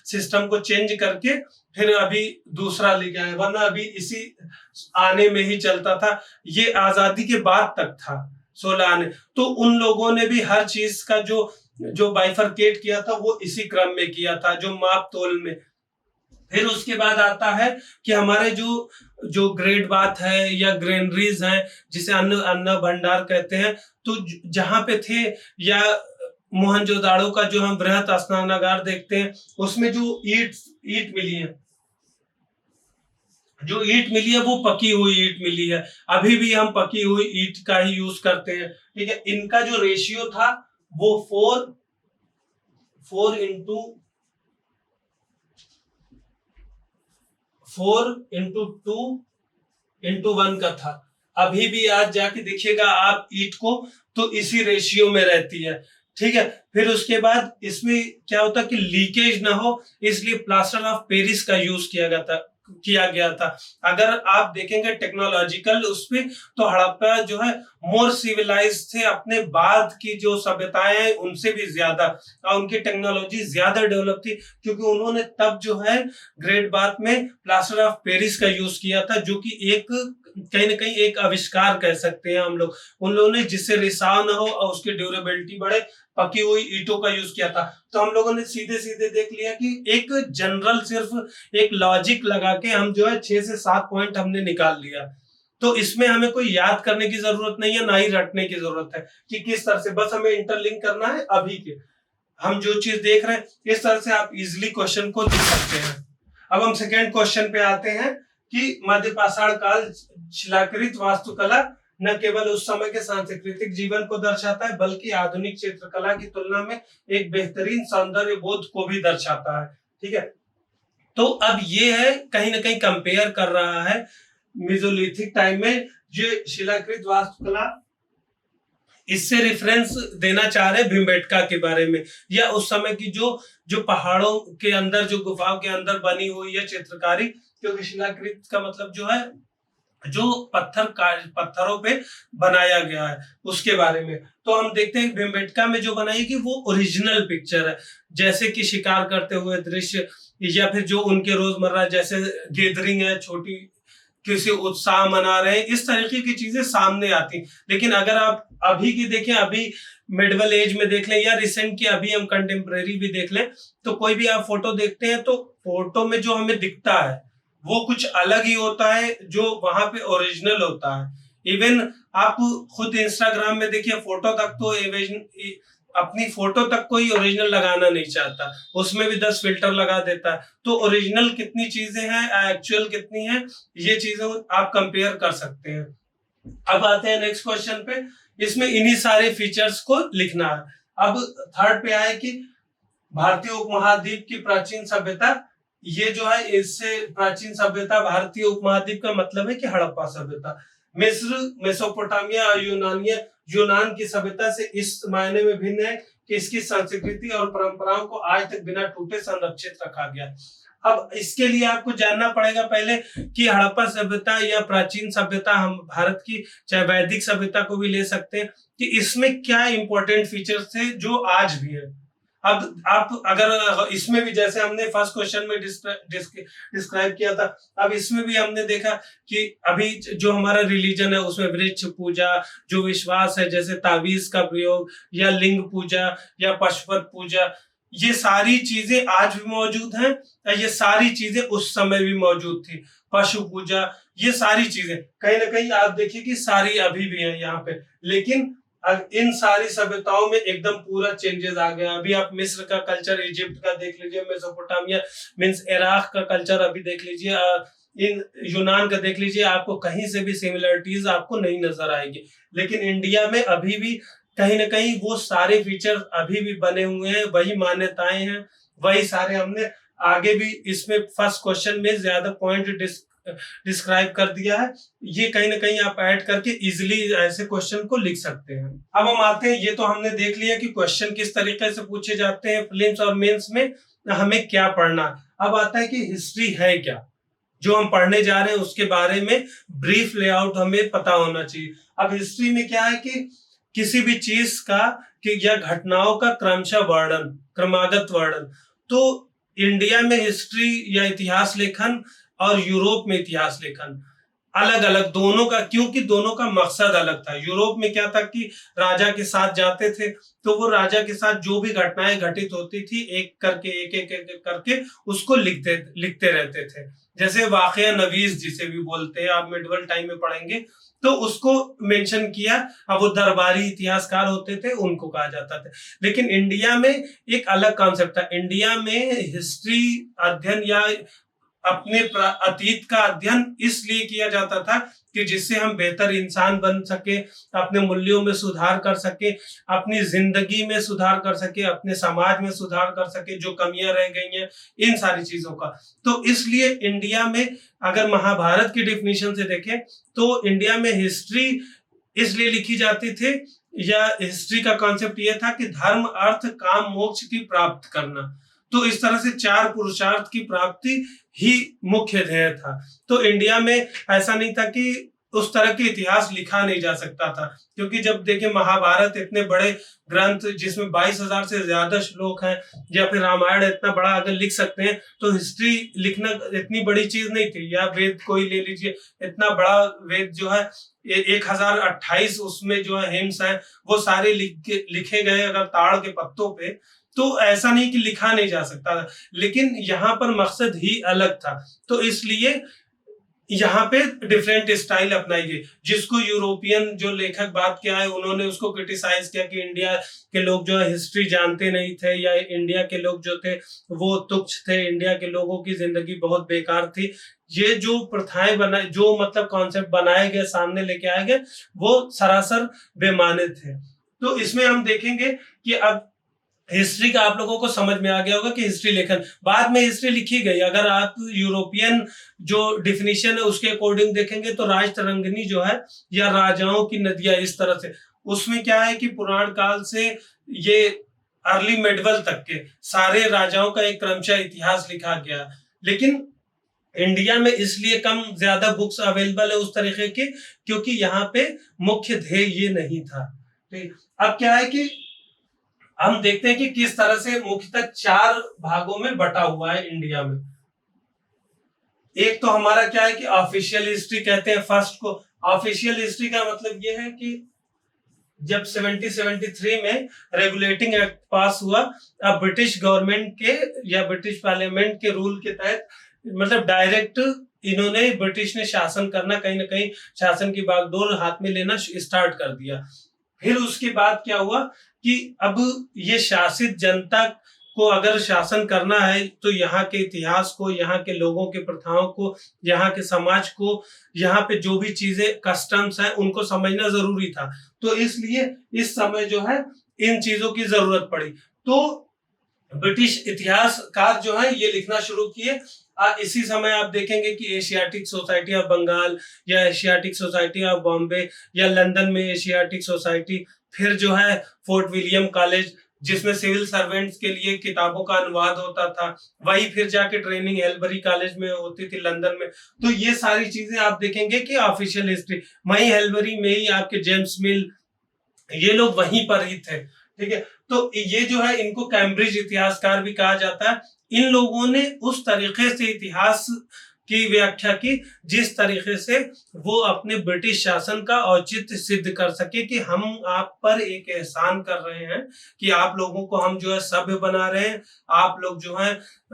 S1: सिस्टम को चेंज करके फिर अभी दूसरा ले गया है, वरना अभी इसी आने में ही चलता था। ये आजादी के बाद तक था 16 आने। तो उन लोगों ने भी हर चीज का जो बाइफरकेट किया था वो इसी क्रम में किया था, जो माप तोल में। फिर उसके बाद आता है कि हमारे जो ग्रेट बात है या ग्रेनरीज हैं, जिसे अन्न भंडार कहते हैं, तो जहां पे थे, या मोहनजोदाड़ो का जो हम बृहत स्नानागार देखते हैं उसमें जो ईट मिली है, वो पकी हुई ईट मिली है। अभी भी हम पकी हुई ईट का ही यूज करते हैं, ठीक है। इनका जो रेशियो था वो 4 into 2:1 का था। अभी भी आज जाके देखिएगा आप ईट को तो इसी रेशियो में रहती है, ठीक है। फिर उसके बाद इसमें क्या होता कि लीकेज ना हो, इसलिए प्लास्टर ऑफ पेरिस का यूज किया गया था। अगर आप देखेंगे टेक्नोलॉजिकल उसपे तो हड़प्पा जो है मोर सिविलाइज थे, अपने बाद की जो सभ्यताएं हैं उनसे भी ज्यादा, और उनकी टेक्नोलॉजी ज्यादा डेवलप थी, क्योंकि उन्होंने तब जो है ग्रेट बाथ में प्लास्टर ऑफ पेरिस का यूज किया था, जो कि एक कहीं ना कहीं एक आविष्कार कह सकते हैं हम लोग। उन लोगों ने, जिससे रिसाव ना हो और उसकी ड्यूरेबिलिटी बढ़े, पकी हुई ईंटों का यूज किया था। तो हम लोगों ने सीधे सीधे देख लिया कि एक जनरल सिर्फ एक लॉजिक लगा के हम जो है 6 से 7 पॉइंट हमने निकाल लिया। तो इसमें हमें कोई याद करने की जरूरत नहीं है, ना ही रटने की जरूरत है कि किस तरह से, बस हमें इंटरलिंक करना है अभी के हम जो चीज देख रहे हैं। इस तरह से आप इजिली क्वेश्चन को देख सकते हैं। अब हम सेकेंड क्वेश्चन पे आते हैं कि मध्य पाषाण काल शिलाकृत वास्तुकला न केवल उस समय के सांस्कृतिक जीवन को दर्शाता है, बल्कि आधुनिक चित्रकला की तुलना में एक बेहतरीन सौंदर्य बोध को भी दर्शाता है, ठीक है। तो अब ये है कहीं ना कहीं कंपेयर कर रहा है मेसोलिथिक टाइम में जो शिलाकृत वास्तुकला, इससे रेफरेंस देना चाह रहे भीमबेटका के बारे में, या उस समय की जो पहाड़ों के अंदर, जो गुफाओं के अंदर बनी हुई है चित्रकारी, क्योंकि शिलाकृत का मतलब जो है जो पत्थरों पे बनाया गया है उसके बारे में। तो हम देखते हैं भीमबेटका में जो बनाई कि वो ओरिजिनल पिक्चर है, जैसे कि शिकार करते हुए दृश्य, या फिर जो उनके रोजमर्रा जैसे गैदरिंग है, छोटी किसी उत्साह मना रहे हैं, इस तरीके की चीजें सामने आती। लेकिन अगर आप अभी की देखें, अभी मिडवल एज में देख लें या रिसेंट की अभी हम कंटेम्प्रेरी भी देख लें, तो कोई भी आप फोटो देखते हैं तो फोटो में जो हमें दिखता है वो कुछ अलग ही होता है जो वहां पे ओरिजिनल होता है। इवन आप खुद इंस्टाग्राम में देखिए, फोटो तक तो अपनी फोटो तक कोई ओरिजिनल लगाना नहीं चाहता, उसमें भी 10 फिल्टर लगा देता है। तो ओरिजिनल कितनी चीजें हैं, एक्चुअल कितनी है, ये चीजें आप कंपेयर कर सकते हैं। अब आते हैं नेक्स्ट क्वेश्चन पे। इसमें इन्हीं सारे फीचर्स को लिखना है। अब थर्ड पे आए कि भारतीय उपमहाद्वीप की प्राचीन सभ्यता, ये जो है इससे प्राचीन सभ्यता भारतीय उपमहाद्वीप का मतलब है कि हड़प्पा सभ्यता। मिस्र, मेसोपोटामिया और यूनान की सभ्यता से इस मायने में भिन्न है कि इसकी संस्कृति और परंपराओं को आज तक बिना टूटे संरक्षित रखा गया। अब इसके लिए आपको जानना पड़ेगा पहले कि हड़प्पा सभ्यता या प्राचीन सभ्यता, हम भारत की चाहे वैदिक सभ्यता को भी ले सकते हैं, कि इसमें क्या इंपॉर्टेंट फीचर्स थे जो आज भी है। अब आप अगर इसमें भी जैसे हमने फर्स्ट क्वेश्चन में डिस्क्राइब किया था, अब इसमें भी हमने देखा कि अभी जो हमारा रिलीजन है उसमें वृक्ष पूजा, जो विश्वास है जैसे तावीज का प्रयोग या लिंग पूजा या पशुपत पूजा, ये सारी चीजें आज भी मौजूद हैं, ये सारी चीजें उस समय भी मौजूद थी। पशु पूजा, ये सारी चीजें कहीं ना कहीं आप देखिए कि सारी अभी भी है यहाँ पे। लेकिन इन सारी सभ्यताओं में एकदम पूरा चेंजेस आ गया। अभी आप मिस्र का कल्चर, इजिप्ट का देख लीजिए, मेसोपोटामिया मींस इराक का कल्चर अभी देख लीजिए, इन यूनान का देख लीजिए, आपको कहीं से भी सिमिलरिटीज आपको नहीं नजर आएगी। लेकिन इंडिया में अभी भी कहीं ना कहीं वो सारे फीचर अभी भी बने हुए हैं, वही मान्यताएं हैं, वही सारे हमने आगे भी इसमें फर्स्ट क्वेश्चन में ज्यादा पॉइंट डिस्क्राइब कर दिया है। ये कहीं ना कहीं आप ऐड करके इजिली ऐसे क्वेश्चन को लिख सकते हैं। अब हम आते हैं, ये तो हमने देख लिया कि क्वेश्चन किस तरीके से पूछे जाते हैं प्रीलिम्स और मेंस में, हमें क्या पढ़ना। अब आता है कि हिस्ट्री है क्या, जो हम पढ़ने जा रहे हैं उसके बारे में ब्रीफ लेआउट हमें पता होना चाहिए। अब हिस्ट्री में क्या है कि किसी भी चीज का या घटनाओं का क्रमशः वर्णन, क्रमागत वर्णन। तो इंडिया में हिस्ट्री या इतिहास लेखन और यूरोप में इतिहास लेखन अलग अलग दोनों का, क्योंकि दोनों का मकसद अलग था। यूरोप में क्या था कि राजा के साथ जाते थे, तो वो राजा के साथ जो भी घटनाएं घटित होती थी एक करके एक करके उसको लिखते रहते थे। जैसे वाकया नवीस जिसे भी बोलते हैं, आप मिडिवल टाइम में पढ़ेंगे तो उसको मेंशन किया। अब वो दरबारी इतिहासकार होते थे, उनको कहा जाता था। लेकिन इंडिया में एक अलग कॉन्सेप्ट था। इंडिया में हिस्ट्री अध्ययन या अपने अतीत का अध्ययन इसलिए किया जाता था कि जिससे हम बेहतर इंसान बन सके, अपने मूल्यों में सुधार कर सके, अपनी जिंदगी में सुधार कर सके, अपने समाज में सुधार कर सके, जो कमियां रह गई हैं इन सारी चीजों का। तो इसलिए इंडिया में अगर महाभारत की डिफिनीशन से देखें तो इंडिया में हिस्ट्री इसलिए लिखी जाती थी, या हिस्ट्री का कॉन्सेप्ट यह था कि धर्म, अर्थ, काम, मोक्ष की प्राप्त करना। तो इस तरह से 4 पुरुषार्थ की प्राप्ति ही मुख्य ध्येय था। तो इंडिया में ऐसा नहीं था कि उस तरह के इतिहास लिखा नहीं जा सकता था, क्योंकि जब देखें महाभारत इतने बड़े ग्रंथ जिसमें 22,000 से ज्यादा श्लोक हैं, या फिर रामायण इतना बड़ा अगर लिख सकते हैं, तो हिस्ट्री लिखना इतनी बड़ी चीज नहीं थी। या वेद कोई ले लीजिए, इतना बड़ा वेद जो है 1028 उसमें जो है हिम्स है, वो सारे लिखे गए अगर ताड़ के पत्तों पे, तो ऐसा नहीं कि लिखा नहीं जा सकता था। लेकिन यहाँ पर मकसद ही अलग था, तो इसलिए यहाँ पे डिफरेंट स्टाइल अपनाई गई। जिसको यूरोपियन जो लेखक बात किया है, उन्होंने उसको क्रिटिसाइज किया कि इंडिया के लोग जो है हिस्ट्री जानते नहीं थे, या इंडिया के लोग जो थे वो तुच्छ थे, इंडिया के लोगों की जिंदगी बहुत बेकार थी। ये जो प्रथाएं बनाए, जो मतलब कॉन्सेप्ट बनाए गए, सामने लेके आए गए, वो सरासर बेमाने थे। तो इसमें हम देखेंगे कि अब हिस्ट्री का आप लोगों को समझ में आ गया होगा कि हिस्ट्री लेखन, बाद में हिस्ट्री लिखी गई। अगर आप यूरोपियन जो डिफिनीशन है उसके अकॉर्डिंग देखेंगे तो राजतरंगिणी जो है, या राजाओं की नदियां, इस तरह से, उसमें क्या है कि पुराण काल से ये अर्ली मेडिवल तक के सारे राजाओं का एक क्रमशः इतिहास लिखा गया। लेकिन इंडिया में इसलिए कम ज्यादा बुक्स अवेलेबल है उस तरीके की, क्योंकि यहाँ पे मुख्य ध्येय ये नहीं था। अब क्या है कि हम देखते हैं कि किस तरह से मुख्यतः 4 भागों में बटा हुआ है इंडिया में। एक तो हमारा क्या है कि ऑफिशियल हिस्ट्री कहते हैं फर्स्ट को। ऑफिशियल हिस्ट्री का मतलब ये है कि जब 1773 में रेगुलेटिंग एक्ट पास हुआ, अब ब्रिटिश गवर्नमेंट के या ब्रिटिश पार्लियामेंट के रूल के तहत, मतलब डायरेक्ट इन्होंने, ब्रिटिश ने शासन करना, कहीं ना कहीं शासन की बागडोर हाथ में लेना स्टार्ट कर दिया। फिर उसके बाद क्या हुआ कि अब ये शासित जनता को अगर शासन करना है तो यहाँ के इतिहास को, यहाँ के लोगों के प्रथाओं को, यहाँ के समाज को, यहाँ पे जो भी चीजें कस्टम्स हैं उनको समझना जरूरी था। तो इसलिए इस समय जो है इन चीजों की जरूरत पड़ी। तो ब्रिटिश इतिहासकार जो है ये लिखना शुरू किए। इसी समय आप देखेंगे कि एशियाटिक सोसाइटी ऑफ बंगाल या एशियाटिक सोसाइटी ऑफ बॉम्बे या लंदन में एशियाटिक सोसाइटी, फिर जो है फोर्ट विलियम कॉलेज जिसमें सिविल सर्वेंट्स के लिए किताबों का अनुवाद होता था, वही फिर जाके ट्रेनिंग हेल्बरी कॉलेज में होती थी लंदन में। तो ये सारी चीजें आप देखेंगे कि ऑफिशियल हिस्ट्री, वही हेल्बरी में ही आपके जेम्स मिल, ये लोग वहीं पर ही थे। ठीक है, तो ये जो है इनको कैम्ब्रिज इतिहासकार भी कहा जाता है। इन लोगों ने उस तरीके से इतिहास की व्याख्या की जिस तरीके से वो अपने ब्रिटिश शासन का औचित्य सिद्ध कर सके कि हम आप पर एक एहसान कर रहे हैं कि आप लोगों को हम जो है सभ्य बना रहे हैं, आप लोग जो है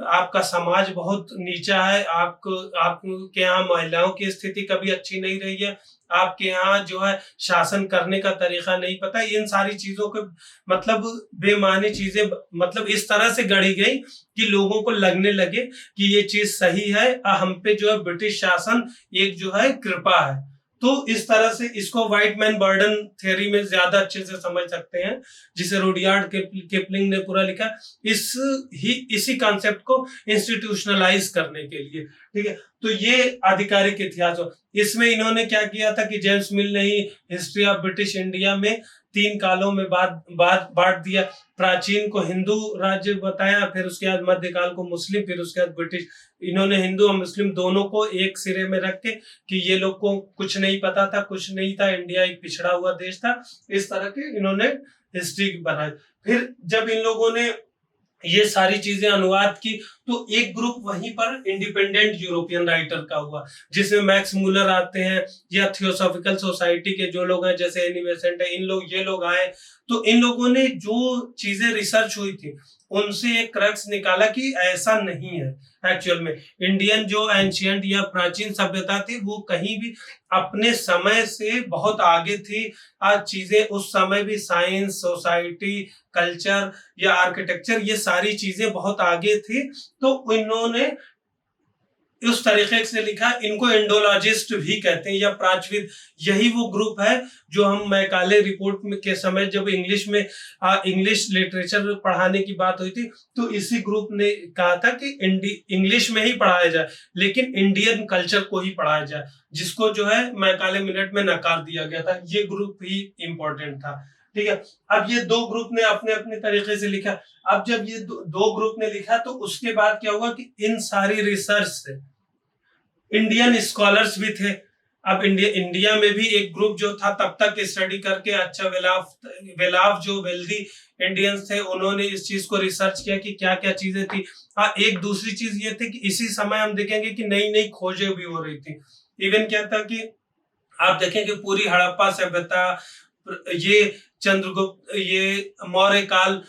S1: आपका समाज बहुत नीचा है, आपके यहाँ महिलाओं की स्थिति कभी अच्छी नहीं रही है, आपके यहाँ जो है शासन करने का तरीका नहीं पता। इन सारी चीजों के मतलब बेमानी चीजें मतलब इस तरह से गढ़ी गई कि लोगों को लगने लगे कि ये चीज सही है, हम पे जो है ब्रिटिश शासन एक जो है कृपा है। तो इस तरह से इसको व्हाइट मैन बर्डन थ्योरी में ज्यादा अच्छे से समझ सकते हैं, जिसे रुडयार्ड किपलिंग ने पूरा लिखा इसी कॉन्सेप्ट को इंस्टीट्यूशनलाइज करने के लिए। ठीक है, तो ये आधिकारिक इतिहास हो। इसमें इन्होंने क्या किया था कि जेम्स मिल ने ही हिस्ट्री ऑफ ब्रिटिश इंडिया में 3 कालों में बांट दिया। प्राचीन को हिंदू राज्य बताया, फिर उसके बाद मध्यकाल को मुस्लिम, फिर उसके बाद ब्रिटिश। इन्होंने हिंदू और मुस्लिम दोनों को एक सिरे में रख के कि ये लोग को कुछ नहीं पता था, कुछ नहीं था, इंडिया एक पिछड़ा हुआ देश था, इस तरह के इन्होंने हिस्ट्री बनाई। फिर जब इन लोगों ने ये सारी चीजें अनुवाद की तो एक ग्रुप वहीं पर इंडिपेंडेंट यूरोपियन राइटर का हुआ, जिसमें मैक्स मूलर आते हैं या थियोसॉफिकल सोसाइटी के जो लोग हैं जैसे एनी बेसेंट है, ये लोग आए। तो इन लोगों ने जो चीजें रिसर्च हुई थी उनसे एक क्रक्स निकाला कि ऐसा नहीं है। एक्चुअल में इंडियन जो एंशियंट या प्राचीन सभ्यता थी वो कहीं भी अपने समय से बहुत आगे थी। आज चीजें उस समय भी साइंस, सोसाइटी, कल्चर या आर्किटेक्चर, ये सारी चीजें बहुत आगे थी। तो इन्होंने उस तरीके से लिखा। इनको इंडोलॉजिस्ट भी कहते हैं या प्राचीविद। यही वो ग्रुप है जो हम मैकाले रिपोर्ट में के समय जब इंग्लिश में इंग्लिश लिटरेचर पढ़ाने की बात हुई थी तो इसी ग्रुप ने कहा था कि इंग्लिश में ही पढ़ाया जाए लेकिन इंडियन कल्चर को ही पढ़ाया जाए, जिसको जो है मैकाले मिनट में नकार दिया गया था। ये ग्रुप ही इंपॉर्टेंट था। ठीक है, अब ये दो ग्रुप ने अपने अपने तरीके से लिखा। अब जब ये दो ग्रुप ने लिखा तो उसके बाद क्या हुआ कि इन सारी रिसर्च से इंडियन स्कॉलर्स भी थे। अब इंडिया में भी एक ग्रुप जो था तब तक स्टडी करके अच्छा वेलाव जो वेल्दी इंडियंस थे उन्होंने इस चीज को रिसर्च किया कि क्या क्या चीजें थी। हाँ, एक दूसरी चीज ये थी कि इसी समय हम देखेंगे कि नई नई खोजें भी हो रही थी। इवन क्या था कि आप देखेंगे पूरी हड़प्पा सभ्यता, ये चंद्रगुप्त, ये मौर्य काल,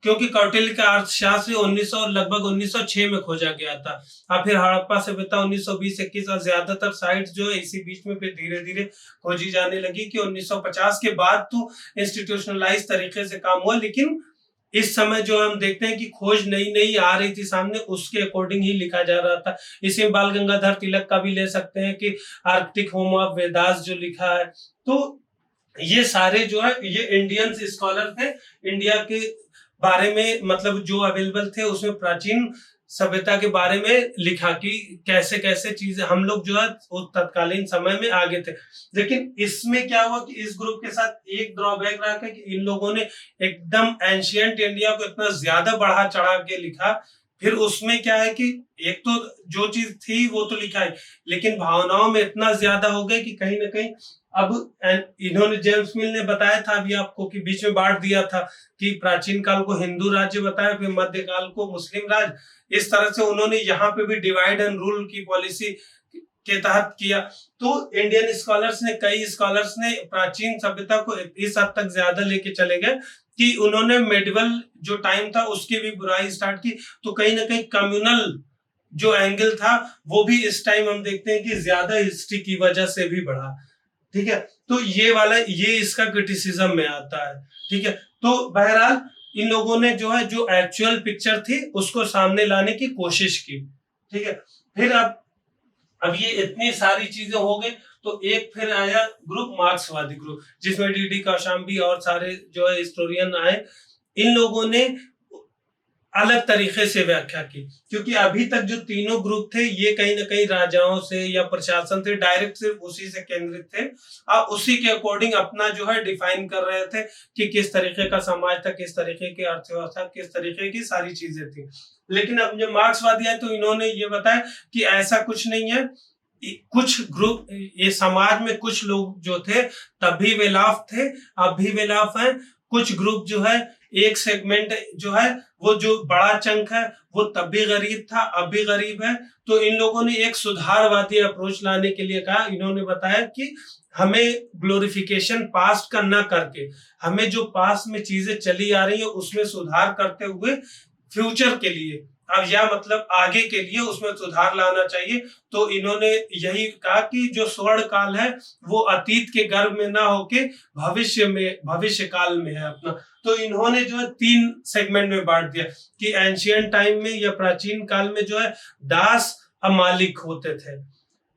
S1: क्योंकि कौटिल्य का अर्थशास्त्र 1900 लगभग 1906 में खोजा गया था। अब फिर हड़प्पा सभ्यता 1920-21 और ज्यादातर साइट्स जो है इसी बीच में फिर धीरे धीरे खोजी जाने लगी कि 1950 के बाद तो इंस्टीट्यूशनलाइज तरीके से काम हुआ। लेकिन इस समय जो हम देखते हैं कि खोज नई नई आ रही थी सामने, उसके अकॉर्डिंग ही लिखा जा रहा था। इसी में बाल गंगाधर तिलक का भी ले सकते हैं कि आर्कटिक होम ऑफ वेदास जो लिखा है। तो ये सारे जो है ये इंडियन स्कॉलर थे। इंडिया के बारे में मतलब जो अवेलेबल थे उसमें प्राचीन सभ्यता के बारे में लिखा कि कैसे कैसे चीजें हम लोग जो है उस तत्कालीन समय में आगे थे। लेकिन इसमें क्या हुआ कि इस ग्रुप के साथ एक ड्रॉबैक रहा कि इन लोगों ने एकदम एंशियंट इंडिया को इतना ज्यादा बढ़ा चढ़ा के लिखा। फिर उसमें क्या है कि एक तो जो चीज थी वो तो लिखा है लेकिन भावनाओं में इतना ज्यादा हो गए कि कहीं ना कहीं अब इन्होंने जेम्स मिल ने बताया था अभी आपको कि बीच में बांट दिया था कि प्राचीन काल को हिंदू राज्य बताया, फिर मध्यकाल को मुस्लिम राज्य। इस तरह से उन्होंने यहाँ पे भी डिवाइड एंड रूल की पॉलिसी के तहत किया। तो इंडियन स्कॉलर्स ने, कई स्कॉलर्स ने प्राचीन सभ्यता को इस हद तक ज्यादा लेके चले गए कि उन्होंने मेडिवल जो टाइम था उसकी भी बुराई स्टार्ट की। तो कहीं ना कहीं कम्युनल जो एंगल था वो भी इस टाइम हम देखते हैं कि ज्यादा हिस्ट्री की वजह से भी बढ़ा। ठीक है। तो ये वाला ये इसका क्रिटिसिज्म में आता है, ठीक है। तो बहरहाल इन लोगों ने जो है जो एक्चुअल पिक्चर थी उसको सामने लाने की कोशिश की, ठीक है। फिर अब ये इतनी सारी चीजें हो गई, तो एक फिर आया ग्रुप मार्क्सवादी ग्रुप, जिसमें डी कौशाम्बी और सारे जो है हिस्टोरियन आए। इन लोगों ने अलग तरीके से व्याख्या की, क्योंकि अभी तक जो तीनों ग्रुप थे ये कहीं ना कहीं राजाओं से या प्रशासन से डायरेक्ट सिर्फ उसी से केंद्रित थे। अब उसी के अकॉर्डिंग अपना जो है डिफाइन कर रहे थे कि किस तरीके का समाज था, किस तरीके की अर्थव्यवस्था, किस तरीके की सारी चीजें थी। लेकिन अब जब मार्क्सवादी आए तो इन्होंने ये बताया कि ऐसा कुछ नहीं है। कुछ ग्रुप, ये समाज में कुछ लोग जो थे तब भी वेलाफ थे, अब भी वेलाफ हैं। कुछ ग्रुप जो है, एक सेगमेंट जो है वो जो बड़ा चंक है वो तब भी गरीब था, अब भी गरीब है। तो इन लोगों ने एक सुधारवादी अप्रोच लाने के लिए कहा। इन्होंने बताया कि हमें ग्लोरिफिकेशन पास्ट का न करके, हमें जो पास्ट में चीजें चली आ रही है उसमें सुधार करते हुए फ्यूचर के लिए, अब या मतलब आगे के लिए उसमें सुधार लाना चाहिए। तो इन्होंने यही कहा कि जो स्वर्ण काल है वो अतीत के गर्भ में ना होके भविष्य काल में है अपना। तो इन्होंने जो है 3 सेगमेंट में बांट दिया कि एंशियंट टाइम में या प्राचीन काल में जो है दास अब मालिक होते थे,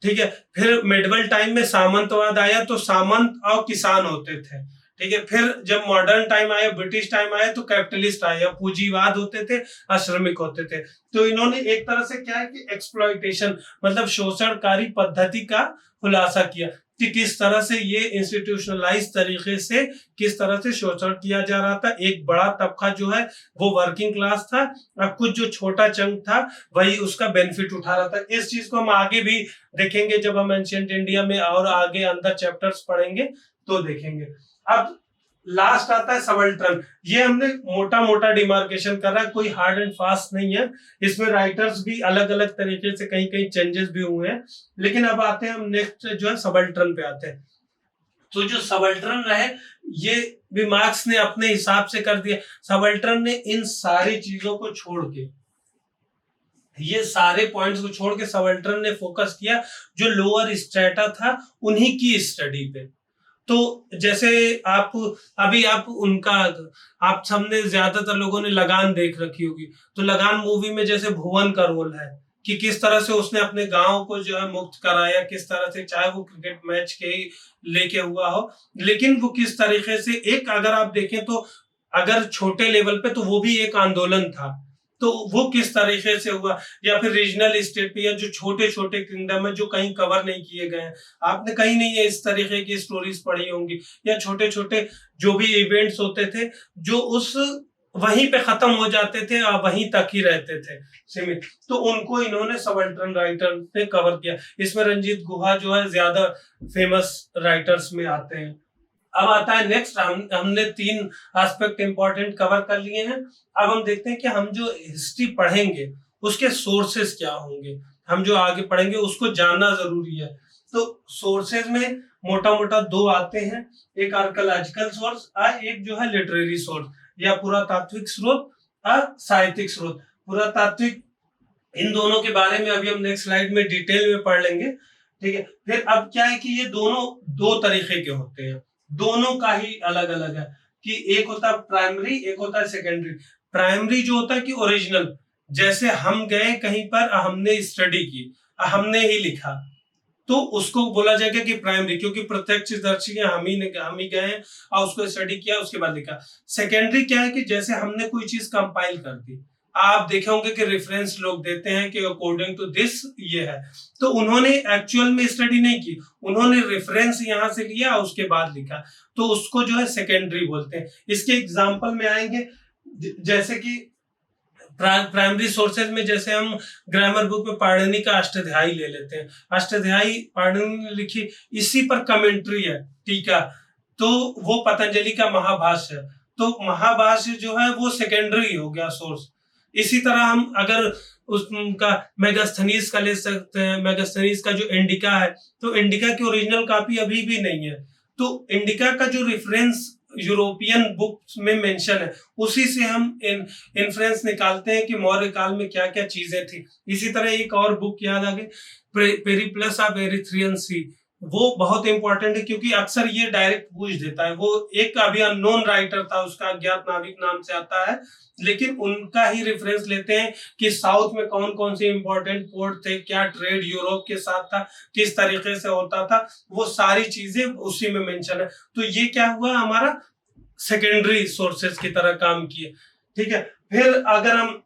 S1: ठीक है। फिर मिडिवल टाइम में सामंतवाद आया तो सामंत और किसान होते थे, ठीक है। फिर जब मॉडर्न टाइम आया, ब्रिटिश टाइम आया, तो कैपिटलिस्ट आया, पूंजीवाद होते थे, अश्रमिक होते थे। तो इन्होंने एक तरह से क्या है कि एक्सप्लॉइटेशन मतलब शोषणकारी पद्धति का खुलासा किया कि किस तरह से ये इंस्टीट्यूशनलाइज तरीके से किस तरह से शोषण किया जा रहा था। एक बड़ा तबका जो है वो वर्किंग क्लास था, और कुछ जो छोटा चंक था वही उसका बेनिफिट उठा रहा था। इस चीज को हम आगे भी देखेंगे, जब हम एंशिएंट इंडिया में और आगे अंदर चैप्टर्स पढ़ेंगे तो देखेंगे। अब लास्ट आता है सबल्टर्न। ये हमने मोटा मोटा डिमार्केशन कर रहा है, कोई हार्ड एंड फास्ट नहीं है। इसमें राइटर्स भी अलग अलग तरीके से कहीं कहीं चेंजेस भी हुए हैं। लेकिन अब आते हैं हम नेक्स्ट जो है सबल्टर्न पे आते हैं। तो जो सबल्टर्न रहे ये भी मार्क्स ने अपने हिसाब से कर दिया। सबल्टर्न ने इन सारी चीजों को छोड़ के, ये सारे पॉइंट्स को छोड़ के सबल्टर्न ने फोकस किया जो लोअर स्ट्रेटा था उन्हीं की स्टडी पे। तो जैसे आप अभी आप उनका आप सबने ज्यादातर लोगों ने लगान देख रखी होगी। तो लगान मूवी में जैसे भुवन का रोल है कि किस तरह से उसने अपने गांव को जो है मुक्त कराया, किस तरह से, चाहे वो क्रिकेट मैच के ही लेके हुआ हो, लेकिन वो किस तरीके से एक, अगर आप देखें तो अगर छोटे लेवल पे तो वो भी एक आंदोलन था। तो वो किस तरीके से हुआ, या फिर रीजनल स्टेट पे या जो छोटे छोटे किंगडम है जो कहीं कवर नहीं किए गए हैं, आपने कहीं नहीं है इस तरीके की स्टोरीज पढ़ी होंगी, या छोटे छोटे जो भी इवेंट्स होते थे जो उस वहीं पे खत्म हो जाते थे और वहीं तक ही रहते थे सीमित, तो उनको इन्होंने सबल्टर्न राइटर ने कवर किया। इसमें रंजीत गुहा जो है ज्यादा फेमस राइटर्स में आते हैं। अब आता है नेक्स्ट, हमने 3 एस्पेक्ट इंपॉर्टेंट कवर कर लिए हैं। अब हम देखते हैं कि हम जो हिस्ट्री पढ़ेंगे उसके सोर्सेस क्या होंगे, हम जो आगे पढ़ेंगे उसको जानना जरूरी है। तो सोर्सेज में मोटा मोटा 2 आते हैं, एक आर्कोलॉजिकल सोर्स और एक जो है लिटरेरी सोर्स या पुरातात्विक स्रोत और साहित्यिक स्रोत। पुरातात्विक, इन दोनों के बारे में अभी हम नेक्स्ट स्लाइड में डिटेल में पढ़ लेंगे, ठीक है। फिर अब क्या है कि ये दोनों 2 तरीके के होते हैं, दोनों का ही अलग अलग है कि एक होता है प्राइमरी, एक होता है सेकेंडरी। प्राइमरी जो होता है कि ओरिजिनल, जैसे हम गए कहीं पर, हमने स्टडी की, हमने ही लिखा, तो उसको बोला जाएगा कि प्राइमरी, क्योंकि प्रत्यक्षदर्शी हम ही गए और उसको स्टडी किया उसके बाद लिखा। सेकेंडरी क्या है कि जैसे हमने कोई चीज कंपाइल कर दी, आप देखे होंगे कि रेफरेंस लोग देते हैं कि अकॉर्डिंग टू दिस ये है, तो उन्होंने एक्चुअल में स्टडी नहीं की, उन्होंने रेफरेंस यहां से लिया उसके बाद लिखा, तो उसको जो है सेकेंडरी बोलते हैं। इसके एग्जांपल में आएंगे, जैसे कि प्राइमरी सोर्सेज में जैसे हम ग्रामर बुक में पाणिनि का अष्टाध्यायी ले लेते हैं। अष्टाध्यायी पाणिनि ने लिखी, इसी पर कमेंट्री है, टीका, तो वो पतंजलि का महाभाष्य है। तो महाभाष्य जो है वो सेकेंडरी हो गया सोर्स। इसी तरह हम अगर उसका मेगास्थनीज का ले सकते हैं, मेगास्थनीज का जो इंडिका है, तो इंडिका की ओरिजिनल कॉपी अभी भी नहीं है, तो इंडिका का जो रेफरेंस यूरोपियन बुक्स में मेंशन है उसी से हम इन्फ्लुएंस निकालते हैं कि मौर्य काल में क्या क्या चीजें थी। इसी तरह एक और बुक याद आ गई, पेरिप्लस ऑफ एरिथ्रियन सी, वो बहुत इंपॉर्टेंट है, क्योंकि अक्सर ये डायरेक्ट पूछ देता है। वो एक अभी अननोन राइटर था, उसका अज्ञात नाविक नाम से आता है, लेकिन उनका ही रेफरेंस लेते हैं कि साउथ में कौन कौन से इंपॉर्टेंट पोर्ट थे, क्या ट्रेड यूरोप के साथ था, किस तरीके से होता था, वो सारी चीजें उसी में मेंशन है। तो ये क्या हुआ, हमारा सेकेंडरी सोर्सेज की तरह काम किए। ठीक है, फिर अगर हम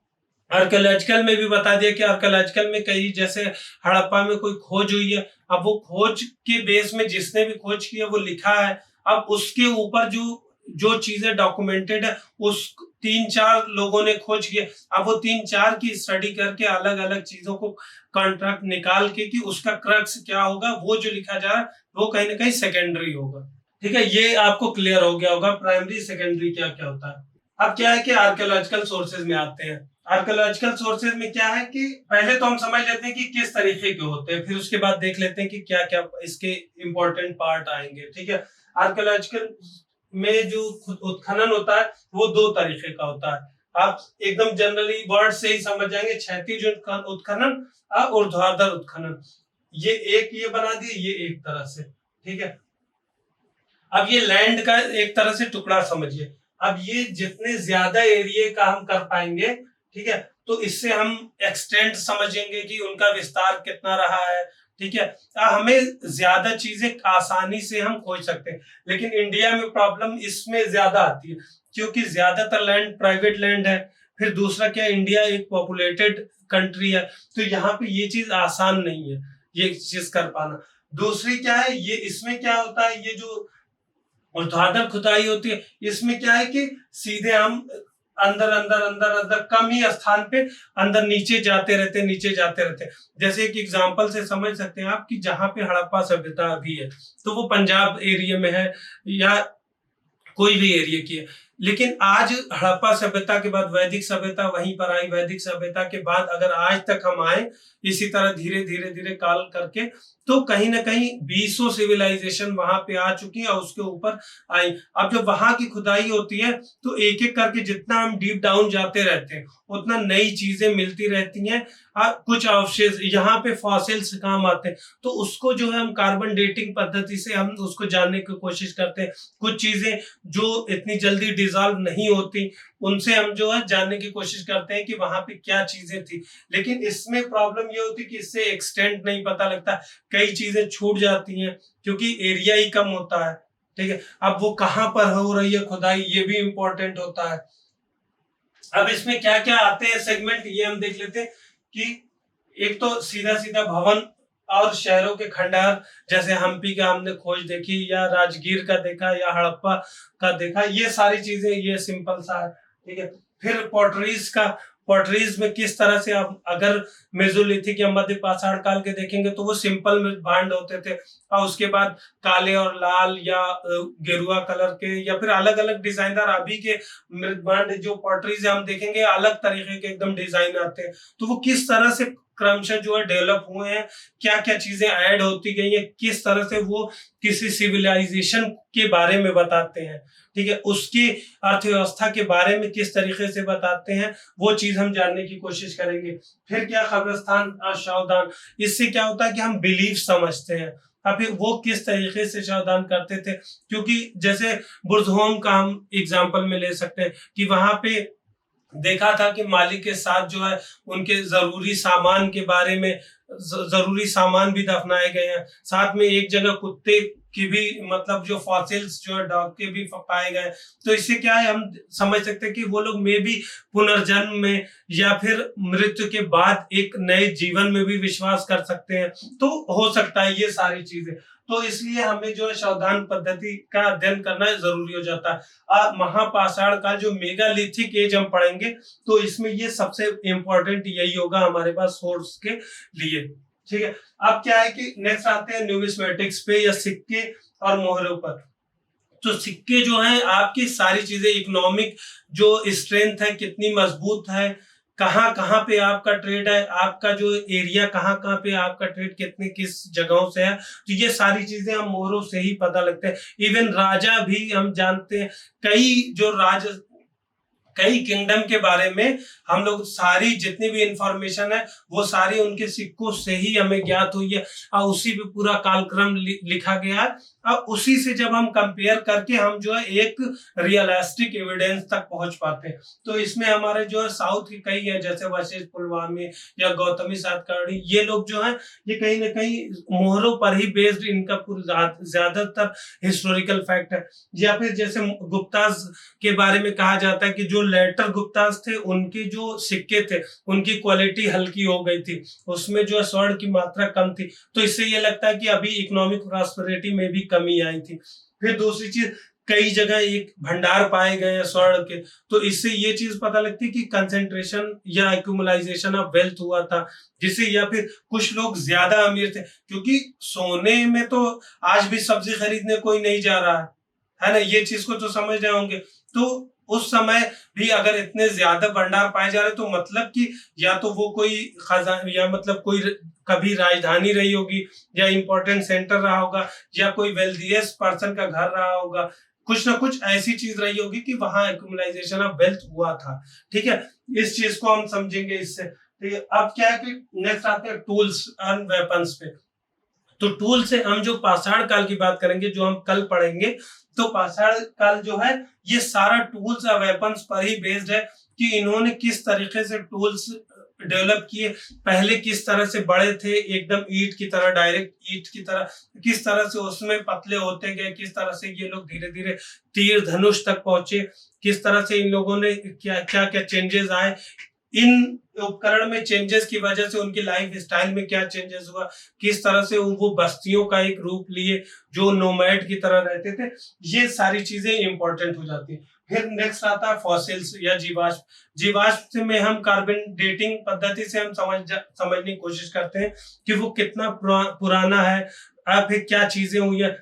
S1: आर्कियोलॉजिकल में भी बता दिया कि आर्कियोलॉजिकल में कई, जैसे हड़प्पा में कोई खोज हुई है, अब वो खोज के बेस में जिसने भी खोज किया वो लिखा है, अब उसके ऊपर जो जो चीजें डॉक्यूमेंटेड है, उस 3-4 लोगों ने खोज किया, अब वो 3-4 की स्टडी करके अलग अलग चीजों को कॉन्ट्रैक्ट निकाल के कि उसका क्रक्स क्या होगा, वो जो लिखा जा रहा है वो कहीं ना कहीं सेकेंडरी होगा। ठीक है, ये आपको क्लियर हो गया होगा प्राइमरी सेकेंडरी क्या क्या होता है। अब क्या है कि आर्कियोलॉजिकल सोर्सेज में आते हैं। आर्कियोलॉजिकल सोर्सेज में क्या है कि पहले तो हम समझ लेते हैं कि किस तरीके के होते हैं, फिर उसके बाद देख लेते हैं कि क्या क्या इसके इंपॉर्टेंट पार्ट आएंगे। ठीक है, आर्कियोलॉजिकल में जो उत्खनन होता है वो 2 तरीके का होता है। आप एकदम जनरली वर्ड से ही समझ जाएंगे, क्षैतिज उत्खनन और ऊर्ध्वाधर उत्खनन। ये बना दिए, ये एक तरह से। ठीक है, अब ये लैंड का एक तरह से टुकड़ा समझिए। अब ये जितने ज्यादा एरिया का हम कर पाएंगे, ठीक है, तो इससे हम एक्सटेंट समझेंगे कि उनका विस्तार कितना रहा है। ठीक है, हमें ज्यादा चीजें आसानी से हम खोज सकते हैं, लेकिन इंडिया में प्रॉब्लम इसमें ज्यादा आती है, क्योंकि ज्यादातर लैंड प्राइवेट लैंड है। फिर दूसरा क्या, इंडिया एक पॉपुलेटेड कंट्री है, तो यहाँ पे ये चीज आसान नहीं है, ये चीज कर पाना। दूसरी क्या है, ये इसमें क्या होता है, ये जो ऊर्ध्वाधर खुदाई होती है, इसमें क्या है कि सीधे हम अंदर अंदर अंदर अंदर कम ही स्थान पे अंदर नीचे जाते रहते, नीचे जाते रहते। जैसे एक एग्जांपल से समझ सकते हैं आप कि जहां पे हड़प्पा सभ्यता अभी है, तो वो पंजाब एरिया में है या कोई भी एरिया की है। लेकिन आज हड़प्पा सभ्यता के बाद वैदिक सभ्यता वहीं पर आई, वैदिक सभ्यता के बाद अगर आज तक हम आए इसी तरह धीरे धीरे धीरे काल करके, तो कहीं ना कहीं 20 सिविलाइजेशन वहां पे आ चुकी है और उसके ऊपर आई। अब जब वहां की खुदाई होती है तो एक एक करके जितना हम डीप डाउन जाते रहते हैं उतना नई चीजें मिलती रहती हैं। कुछ अवशेष यहाँ पे फॉसिल्स काम आते हैं, तो उसको जो है हम कार्बन डेटिंग पद्धति से हम उसको जानने की कोशिश करते हैं। कुछ चीजें जो इतनी जल्दी डिसॉल्व नहीं होती, उनसे हम जो है जानने की कोशिश करते हैं कि वहां पे क्या चीजें थी। लेकिन इसमें प्रॉब्लम ये होती है कि इससे एक्सटेंट नहीं पता लगता, कई चीजें छूट जाती हैं क्योंकि एरिया ही कम होता है। ठीक है, अब वो कहाँ पर हो रही है खुदाई, ये भी इंपॉर्टेंट होता है। अब इसमें क्या क्या आते हैं सेगमेंट, ये हम देख लेते हैं कि एक तो सीधा सीधा भवन और शहरों के खंडहर, जैसे हम्पी का हमने खोज देखी, या राजगीर का देखा, या हड़प्पा का देखा, ये सारी चीजें, ये सिंपल सा है। ठीक है, फिर पॉटरीज का, पॉटरीज में किस तरह से आप अगर मेसोलिथिक या मध्य पाषाण काल के देखेंगे तो वो सिंपल भांड होते थे, और उसके बाद काले और लाल या गेरुआ कलर के या फिर अलग अलग डिजाइनर अभी के मृदभांड जो पॉटरीज हम देखेंगे अलग तरीके के एकदम डिजाइन आते हैं। तो वो किस तरह से क्रमशः जो है डेवलप हुए हैं, क्या क्या चीजें ऐड होती गई है, किस तरह से वो किसी सिविलाइजेशन के बारे में बताते हैं। ठीक है, उसकी अर्थव्यवस्था के बारे में किस तरीके से बताते हैं, वो चीज हम जानने की कोशिश करेंगे। फिर क्या, कब्रिस्तान और शवदान, इससे क्या होता है कि हम बिलीफ समझते हैं। अब वो किस तरीके से शवदान करते थे, क्योंकि जैसे बुर्जहोम का हम एग्जाम्पल में ले सकते हैं कि वहां पे देखा था कि मालिक के साथ जो है उनके जरूरी सामान के बारे में जरूरी सामान भी दफनाए गए हैं। साथ में एक जगह कुत्ते की भी, मतलब जो फॉसिल्स जो है डॉग के भी पाए गए। तो इससे क्या है, हम समझ सकते हैं कि वो लोग में भी पुनर्जन्म में या फिर मृत्यु के बाद एक नए जीवन में भी विश्वास कर सकते हैं। तो हो सकता है ये सारी चीजें, तो इसलिए हमें जो है शवदान पद्धति का अध्ययन करना जरूरी हो जाता है। महापाषाण का जो मेगालिथिक एज हम पढ़ेंगे तो इसमें ये सबसे इंपॉर्टेंट यही होगा हमारे पास सोर्स के लिए। ठीक है, अब क्या है कि नेक्स्ट आते हैं न्यूमिस्मेटिक्स पे या सिक्के और मोहरों पर। तो सिक्के जो हैं आपकी सारी चीजें, इकोनॉमिक जो स्ट्रेंथ है कितनी मजबूत है, कहाँ कहाँ पे आपका ट्रेड है, आपका जो एरिया कहाँ कहाँ पे आपका ट्रेड कितने किस जगहों से है, तो ये सारी चीजें हम मोहरों से ही पता लगते हैं। इवन राजा भी हम जानते हैं, कई जो कई किंगडम के बारे में हम लोग सारी जितनी भी इंफॉर्मेशन है वो सारी उनके सिक्कों से ही हमें ज्ञात हुई है और उसी पे पूरा कालक्रम लिखा गया है। और उसी से जब हम कंपेयर करके हम जो है एक रियलिस्टिक एविडेंस तक पहुंच पाते हैं। तो इसमें हमारे जो है साउथ के कई है, जैसे वशिष्ठ पुलवामी या गौतमी सातकर्णी, ये लोग जो है ये कहीं ना कहीं मोहरों पर ही बेस्ड इनका ज्यादातर हिस्टोरिकल फैक्ट है। या फिर जैसे गुप्ताज के बारे में कहा जाता है कि जो लेटर गुप्ताज थे उनके जो सिक्के थे उनकी क्वालिटी हल्की हो गई थी, उसमें जो स्वर्ण की मात्रा कम थी, तो इससे ये लगता है कि अभी इकोनॉमिक प्रॉस्पेरिटी में भी कमी आई थी। फिर दूसरी चीज, कई जगह एक भंडार पाए गए हैं स्वर्ण के, तो इससे ये चीज पता लगती है कि कंसेंट्रेशन या एक्यूमुलाइजेशन ऑफ वेल्थ हुआ था, जिससे या फिर कुछ लोग ज्यादा अमीर थे, क्योंकि सोने में तो आज भी सब्जी खरीदने कोई नहीं जा रहा है ना, ये चीज को तो समझ रहे होंगे। तो उस समय भी अगर इतने ज्यादा भंडार पाए जा रहे तो मतलब कि या तो वो कोई खजाना या मतलब कोई कभी राजधानी रही होगी या इंपॉर्टेंट सेंटर रहा होगा या कोई वेल्थिएस्ट पर्सन का घर रहा होगा, कुछ ना कुछ ऐसी चीज रही होगी कि वहां एक्यूमुलाइजेशन ऑफ वेल्थ हुआ था। ठीक है, इस चीज को हम समझेंगे इससे। ठीक है, अब क्या है कि नेक्स्ट आते हैं टूल्स एंड वेपन्स पे। तो टूल से हम जो पाषाण काल की बात करेंगे, जो हम कल पढ़ेंगे, तो पाषाण काल जो है ये सारा टूल्स और वेपन्स पर ही बेस्ड है कि इन्होंने किस तरीके से टूल्स डेवलप किए, पहले किस तरह से बड़े थे एकदम ईंट की तरह, डायरेक्ट ईंट की तरह, किस तरह से उसमें पतले होते गए, किस तरह से ये लोग धीरे धीरे तीर धनुष तक पहुंचे, किस तरह से इन लोगों ने क्या क्या क्या चेंजेस आए, इन उपकरण में चेंजेस की वजह से उनकी लाइफ स्टाइल में क्या चेंजेस हुआ, किस तरह से वो बस्तियों का एक रूप लिए जो नोमैड की तरह रहते थे, ये सारी चीजें इंपॉर्टेंट हो जाती है। फिर नेक्स्ट आता है फॉसिल्स या जीवाश्म। जीवाश्म में हम कार्बन डेटिंग पद्धति से हम समझने की कोशिश करते हैं कि वो कितना पुराना है, अब क्या चीजें हुई है,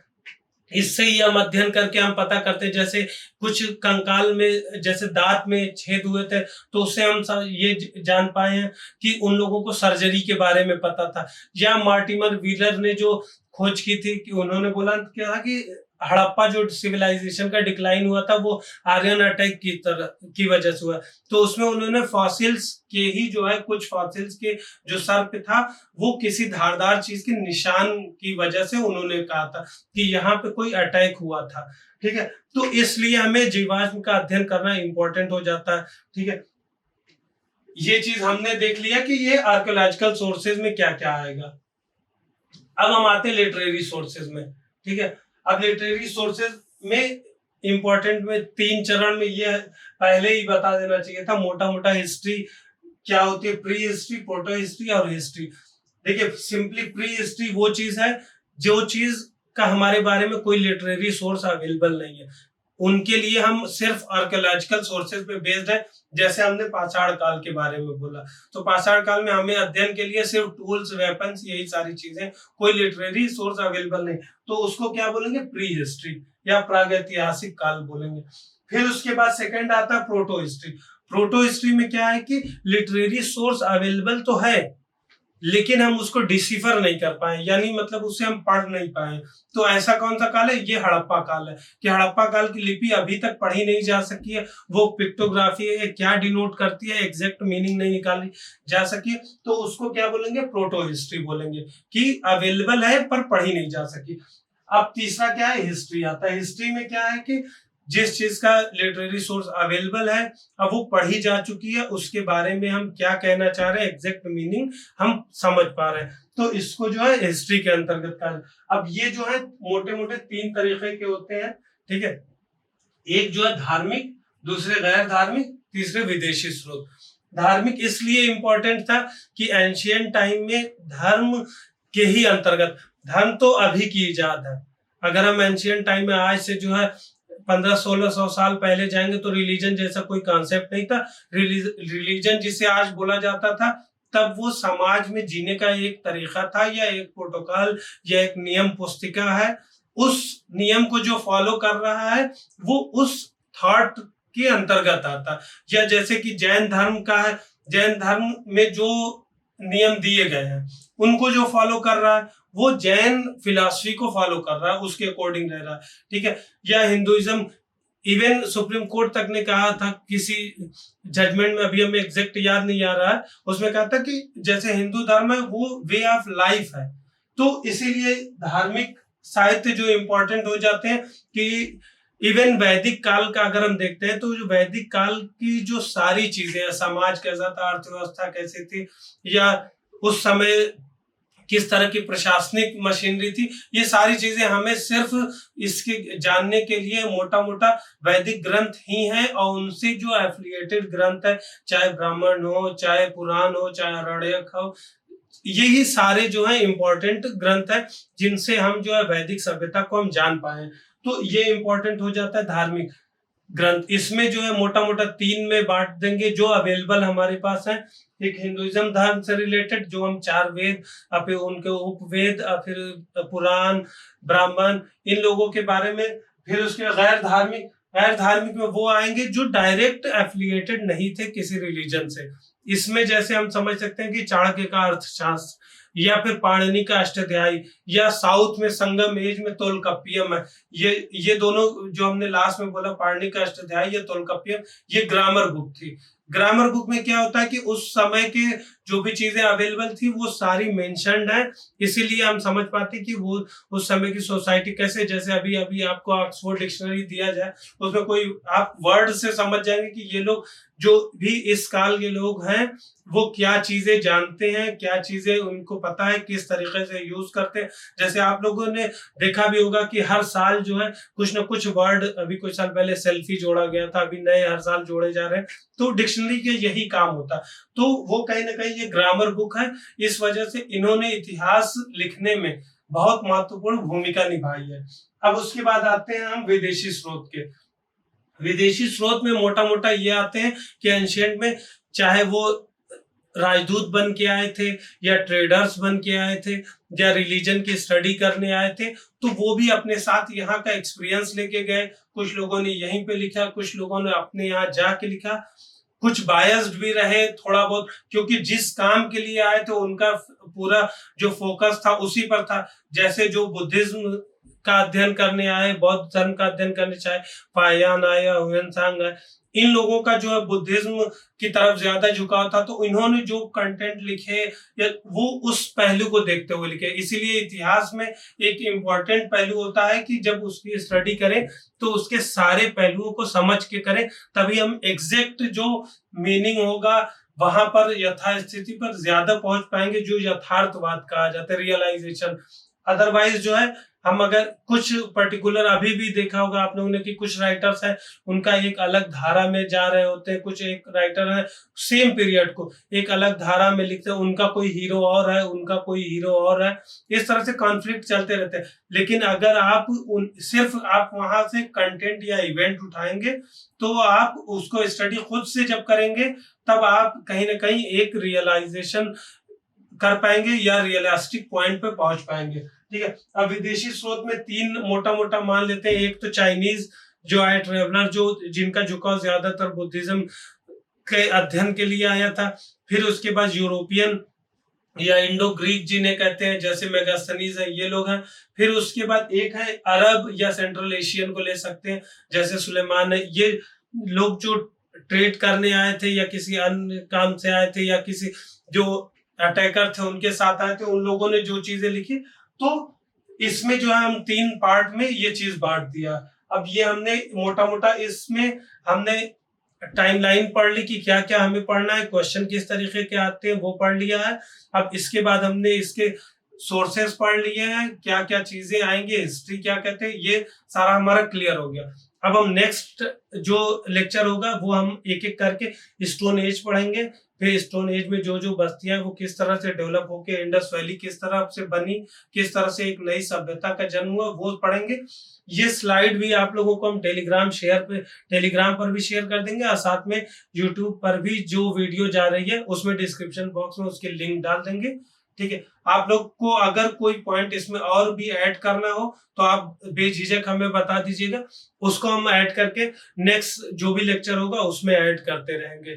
S1: इससे ही हम अध्ययन करके हम पता करते हैं। जैसे कुछ कंकाल में जैसे दांत में छेद हुए थे, तो उससे हम ये जान पाए हैं कि उन लोगों को सर्जरी के बारे में पता था। या मार्टिमर व्हीलर ने जो खोज की थी कि उन्होंने बोला क्या था कि हड़प्पा जो सिविलाइजेशन का डिक्लाइन हुआ था वो आर्यन अटैक की वजह से हुआ, तो उसमें उन्होंने फॉसिल्स के ही जो है कुछ फॉसिल्स के जो सर्प था वो किसी धारदार चीज के निशान की वजह से उन्होंने कहा था कि यहाँ पे कोई अटैक हुआ था। ठीक है, तो इसलिए हमें जीवाश्म का अध्ययन करना इंपॉर्टेंट हो जाता है। ठीक है, ये चीज हमने देख लिया कि ये आर्कियोलॉजिकल सोर्सेज में क्या क्या आएगा। अब हम आते हैं लिटरेरी सोर्सेज में। ठीक है, अब लिटरेरी सोर्सेज में इंपॉर्टेंट में 3 चरण में ये पहले ही बता देना चाहिए था मोटा मोटा। हिस्ट्री क्या होती है, प्री हिस्ट्री, प्रोटो हिस्ट्री और हिस्ट्री। देखिए सिंपली प्री हिस्ट्री वो चीज है जो चीज का हमारे बारे में कोई लिटरेरी सोर्स अवेलेबल नहीं है, उनके लिए हम सिर्फ आर्कियोलॉजिकल सोर्सेज पे बेस्ड है। जैसे हमने पाषाण काल के बारे में बोला, तो पाषाण काल में हमें अध्ययन के लिए सिर्फ टूल्स, वेपन्स, यही सारी चीजें, कोई लिटरेरी सोर्स अवेलेबल नहीं, तो उसको क्या बोलेंगे, प्री हिस्ट्री या प्रागैतिहासिक काल बोलेंगे। फिर उसके बाद सेकंड आता है प्रोटो हिस्ट्री। प्रोटो हिस्ट्री में क्या है कि लिटरेरी सोर्स अवेलेबल तो है लेकिन हम उसको डिसिफर नहीं कर पाए, यानी मतलब उसे हम पढ़ नहीं पाए। तो ऐसा कौन सा काल है, ये हड़प्पा काल है कि हड़प्पा काल की लिपि अभी तक पढ़ी नहीं जा सकी है, वो पिक्टोग्राफी है, क्या डिनोट करती है एग्जैक्ट मीनिंग नहीं निकाली जा सकी, तो उसको क्या बोलेंगे, प्रोटो हिस्ट्री बोलेंगे कि अवेलेबल है पर पढ़ी नहीं जा सकी। अब तीसरा क्या है, हिस्ट्री आता है। हिस्ट्री में क्या है कि जिस चीज का लिटरेरी सोर्स अवेलेबल है, अब वो पढ़ी जा चुकी है, उसके बारे में हम क्या कहना चाह रहे हैं, एग्जैक्ट मीनिंग हम समझ पा रहे हैं, तो इसको जो है हिस्ट्री के अंतर्गत का। अब ये जो है मोटे मोटे 3 तरीके के होते हैं। ठीक है, एक जो है धार्मिक, दूसरे गैर धार्मिक, तीसरे विदेशी स्रोत। धार्मिक इसलिए इंपॉर्टेंट था कि एंशियंट टाइम में धर्म के ही अंतर्गत, धर्म तो अभी की इजाद है, अगर हम एंशियंट टाइम में आज से जो है 1500-1600 साल पहले जाएंगे तो रिलीजन जैसा कोई कॉन्सेप्ट नहीं था। रिलीजन जिसे आज बोला जाता था तब वो समाज में जीने का एक तरीका था या एक प्रोटोकॉल या एक नियम पुस्तिका है, उस नियम को जो फॉलो कर रहा है वो उस थॉट के अंतर्गत आता। या जैसे कि जैन धर्म का है, जैन धर्म में जो नियम दिए गए हैं उनको जो फॉलो कर रहा है वो जैन फिलॉसफी को फॉलो कर रहा है, उसके अकॉर्डिंग रह रहा है। ठीक है, या हिंदुइज्म, इवन सुप्रीम कोर्ट तक ने कहा था किसी जजमेंट में, अभी हमें एग्जैक्ट याद नहीं आ रहा है, उसमें कहा था कि जैसे हिंदू धर्म है वो वे ऑफ लाइफ है, तो इसीलिए धार्मिक साहित्य जो इम्पोर्टेंट हो जाते हैं कि इवन वैदिक काल का अगर हम देखते हैं तो जो वैदिक काल की जो सारी चीजें हैं, समाज कैसा था, अर्थव्यवस्था कैसी थी, या उस समय किस तरह की प्रशासनिक मशीनरी थी, ये सारी चीजें हमें सिर्फ इसके जानने के लिए मोटा मोटा वैदिक ग्रंथ ही हैं, और उनसे जो एफिलिएटेड ग्रंथ है, चाहे ब्राह्मण हो, चाहे पुराण हो, चाहे आरण्यक हो, यही सारे जो है इंपॉर्टेंट ग्रंथ है जिनसे हम जो है वैदिक सभ्यता को हम जान पाए। तो ये इंपॉर्टेंट हो जाता है धार्मिक ग्रंथ। इसमें जो है मोटा मोटा 3 में बांट देंगे जो अवेलेबल हमारे पास है। एक हिंदुइज्म धर्म से रिलेटेड जो हम 4 वेद, फिर उनके उपवेद, फिर पुराण, ब्राह्मण, इन लोगों के बारे में। फिर उसके गैर धार्मिक में वो आएंगे जो डायरेक्ट एफिलिएटेड नहीं थे किसी रिलीजन से। इसमें जैसे हम समझ सकते हैं कि चाणक्य का अर्थशास्त्र, या फिर पाणिनि का अष्टाध्यायी, या साउथ में संगम एज में तोलकाप्पियम है। ये दोनों जो हमने लास्ट में बोला, पाणिनि का अष्टाध्यायी या तोलकाप्पियम, ये ग्रामर बुक थी। ग्रामर बुक में क्या होता है कि उस समय के जो भी चीजें अवेलेबल थी वो सारी मेंशन्ड है, इसीलिए हम समझ पाते कि वो उस समय की सोसाइटी कैसे, जैसे अभी अभी आपको ऑक्सफोर्ड डिक्शनरी दिया जाए उसमें कोई आप वर्ड से समझ जाएंगे कि ये लोग जो भी इस काल के लोग हैं वो क्या चीजें जानते हैं, क्या चीजें उनको पता है, किस तरीके से यूज करते हैं। जैसे आप लोगों ने देखा भी होगा कि हर साल जो है कुछ ना कुछ वर्ड, अभी कुछ साल पहले सेल्फी जोड़ा गया था, अभी नए हर साल जोड़े जा रहे हैं, तो डिक्शनरी के यही काम होता। तो वो कहीं ना कहीं ये ग्रामर बुक है, इस वजह से इन्होंने इतिहास लिखने में बहुत महत्वपूर्ण भूमिका निभाई है। अब उसके बाद आते हैं हम विदेशी स्रोत के। विदेशी स्रोत में मोटा मोटा ये आते हैं कि एंशिएंट में चाहे वो राजदूत बन के आए थे, या ट्रेडर्स बन के आए थे, या रिलीजन की स्टडी करने आए थे, तो वो भी अपने साथ यहाँ का एक्सपीरियंस लेके गए। कुछ लोगों ने यहीं पे लिखा, कुछ लोगों ने अपने यहाँ जाके लिखा, कुछ बायस्ड भी रहे थोड़ा बहुत, क्योंकि जिस काम के लिए आए थे उनका पूरा जो फोकस था उसी पर था। जैसे जो बुद्धिज्म का अध्ययन करने आए, बौद्ध धर्म का अध्ययन करने, चाहे फायान आया, ह्वेनसांग आए, इन लोगों का जो है बुद्धिज्म की तरफ ज्यादा झुकाव था, तो इन्होंने जो कंटेंट लिखे या वो उस पहलू को देखते हुए लिखे। इसीलिए इतिहास में एक इम्पोर्टेंट पहलू होता है कि जब उसकी स्टडी करें तो उसके सारे पहलुओं को समझ के करें, तभी हम एग्जैक्ट जो मीनिंग होगा वहां पर यथास्थिति पर ज्यादा पहुंच पाएंगे, जो यथार्थवाद कहा जाता है, रियलाइजेशन। अदरवाइज जो है हम अगर कुछ पर्टिकुलर, अभी भी देखा होगा आप लोगों ने कि कुछ राइटर्स हैं उनका एक अलग धारा में जा रहे होते हैं, कुछ एक राइटर है सेम पीरियड को एक अलग धारा में लिखते हैं, उनका कोई हीरो और है, उनका कोई हीरो और है, इस तरह से कॉन्फ्लिक्ट चलते रहते हैं। लेकिन अगर आप सिर्फ आप वहां से कंटेंट या इवेंट उठाएंगे तो आप उसको स्टडी खुद से जब करेंगे तब आप कहीं ना कहीं एक रियलाइजेशन कर पाएंगे या रियलिस्टिक पॉइंट पे पहुंच पाएंगे। ठीक है, अब विदेशी स्रोत में 3 मोटा मोटा मान लेते हैं। एक तो चाइनीज जो आए ट्रेवलर, जो जिनका झुकाव ज्यादातर बुद्धिज्म के अध्ययन के लिए आया था। फिर उसके बाद यूरोपियन या इंडो ग्रीक जिन्हें कहते हैं, जैसे मेगास्थनीज है, ये लोग हैं। फिर उसके बाद एक है अरब या सेंट्रल एशियन को ले सकते हैं, जैसे सुलेमान है। ये लोग जो ट्रेड करने आए थे या किसी अन्य काम से आए थे या किसी जो अटैकर थे उनके साथ आए थे, उन लोगों ने जो चीजें लिखी, तो इसमें जो है हम 3 पार्ट में ये चीज बांट दिया। अब ये हमने मोटा मोटा इसमें हमने टाइमलाइन पढ़ ली कि क्या क्या हमें पढ़ना है, क्वेश्चन किस तरीके के आते हैं वो पढ़ लिया है। अब इसके बाद हमने इसके सोर्सेस पढ़ लिए हैं, क्या क्या चीजें आएंगे, हिस्ट्री क्या कहते हैं, ये सारा हमारा क्लियर हो गया। अब हम नेक्स्ट जो लेक्चर होगा वो हम एक एक करके स्टोन एज पढ़ेंगे। फिर स्टोन एज में जो जो बस्तियां वो किस तरह से डेवलप होके इंडस वैली किस तरह से बनी, किस तरह से एक नई सभ्यता का जन्म हुआ, वो पढ़ेंगे। ये स्लाइड भी आप लोगों को हम टेलीग्राम पर भी शेयर कर देंगे, और साथ में यूट्यूब पर भी जो वीडियो जा रही है उसमें डिस्क्रिप्शन बॉक्स में उसके लिंक डाल देंगे। ठीक है, आप लोग को अगर कोई पॉइंट इसमें और भी ऐड करना हो तो आप बेझिझक हमें बता दीजिएगा, उसको हम ऐड करके नेक्स्ट जो भी लेक्चर होगा उसमें ऐड करते रहेंगे।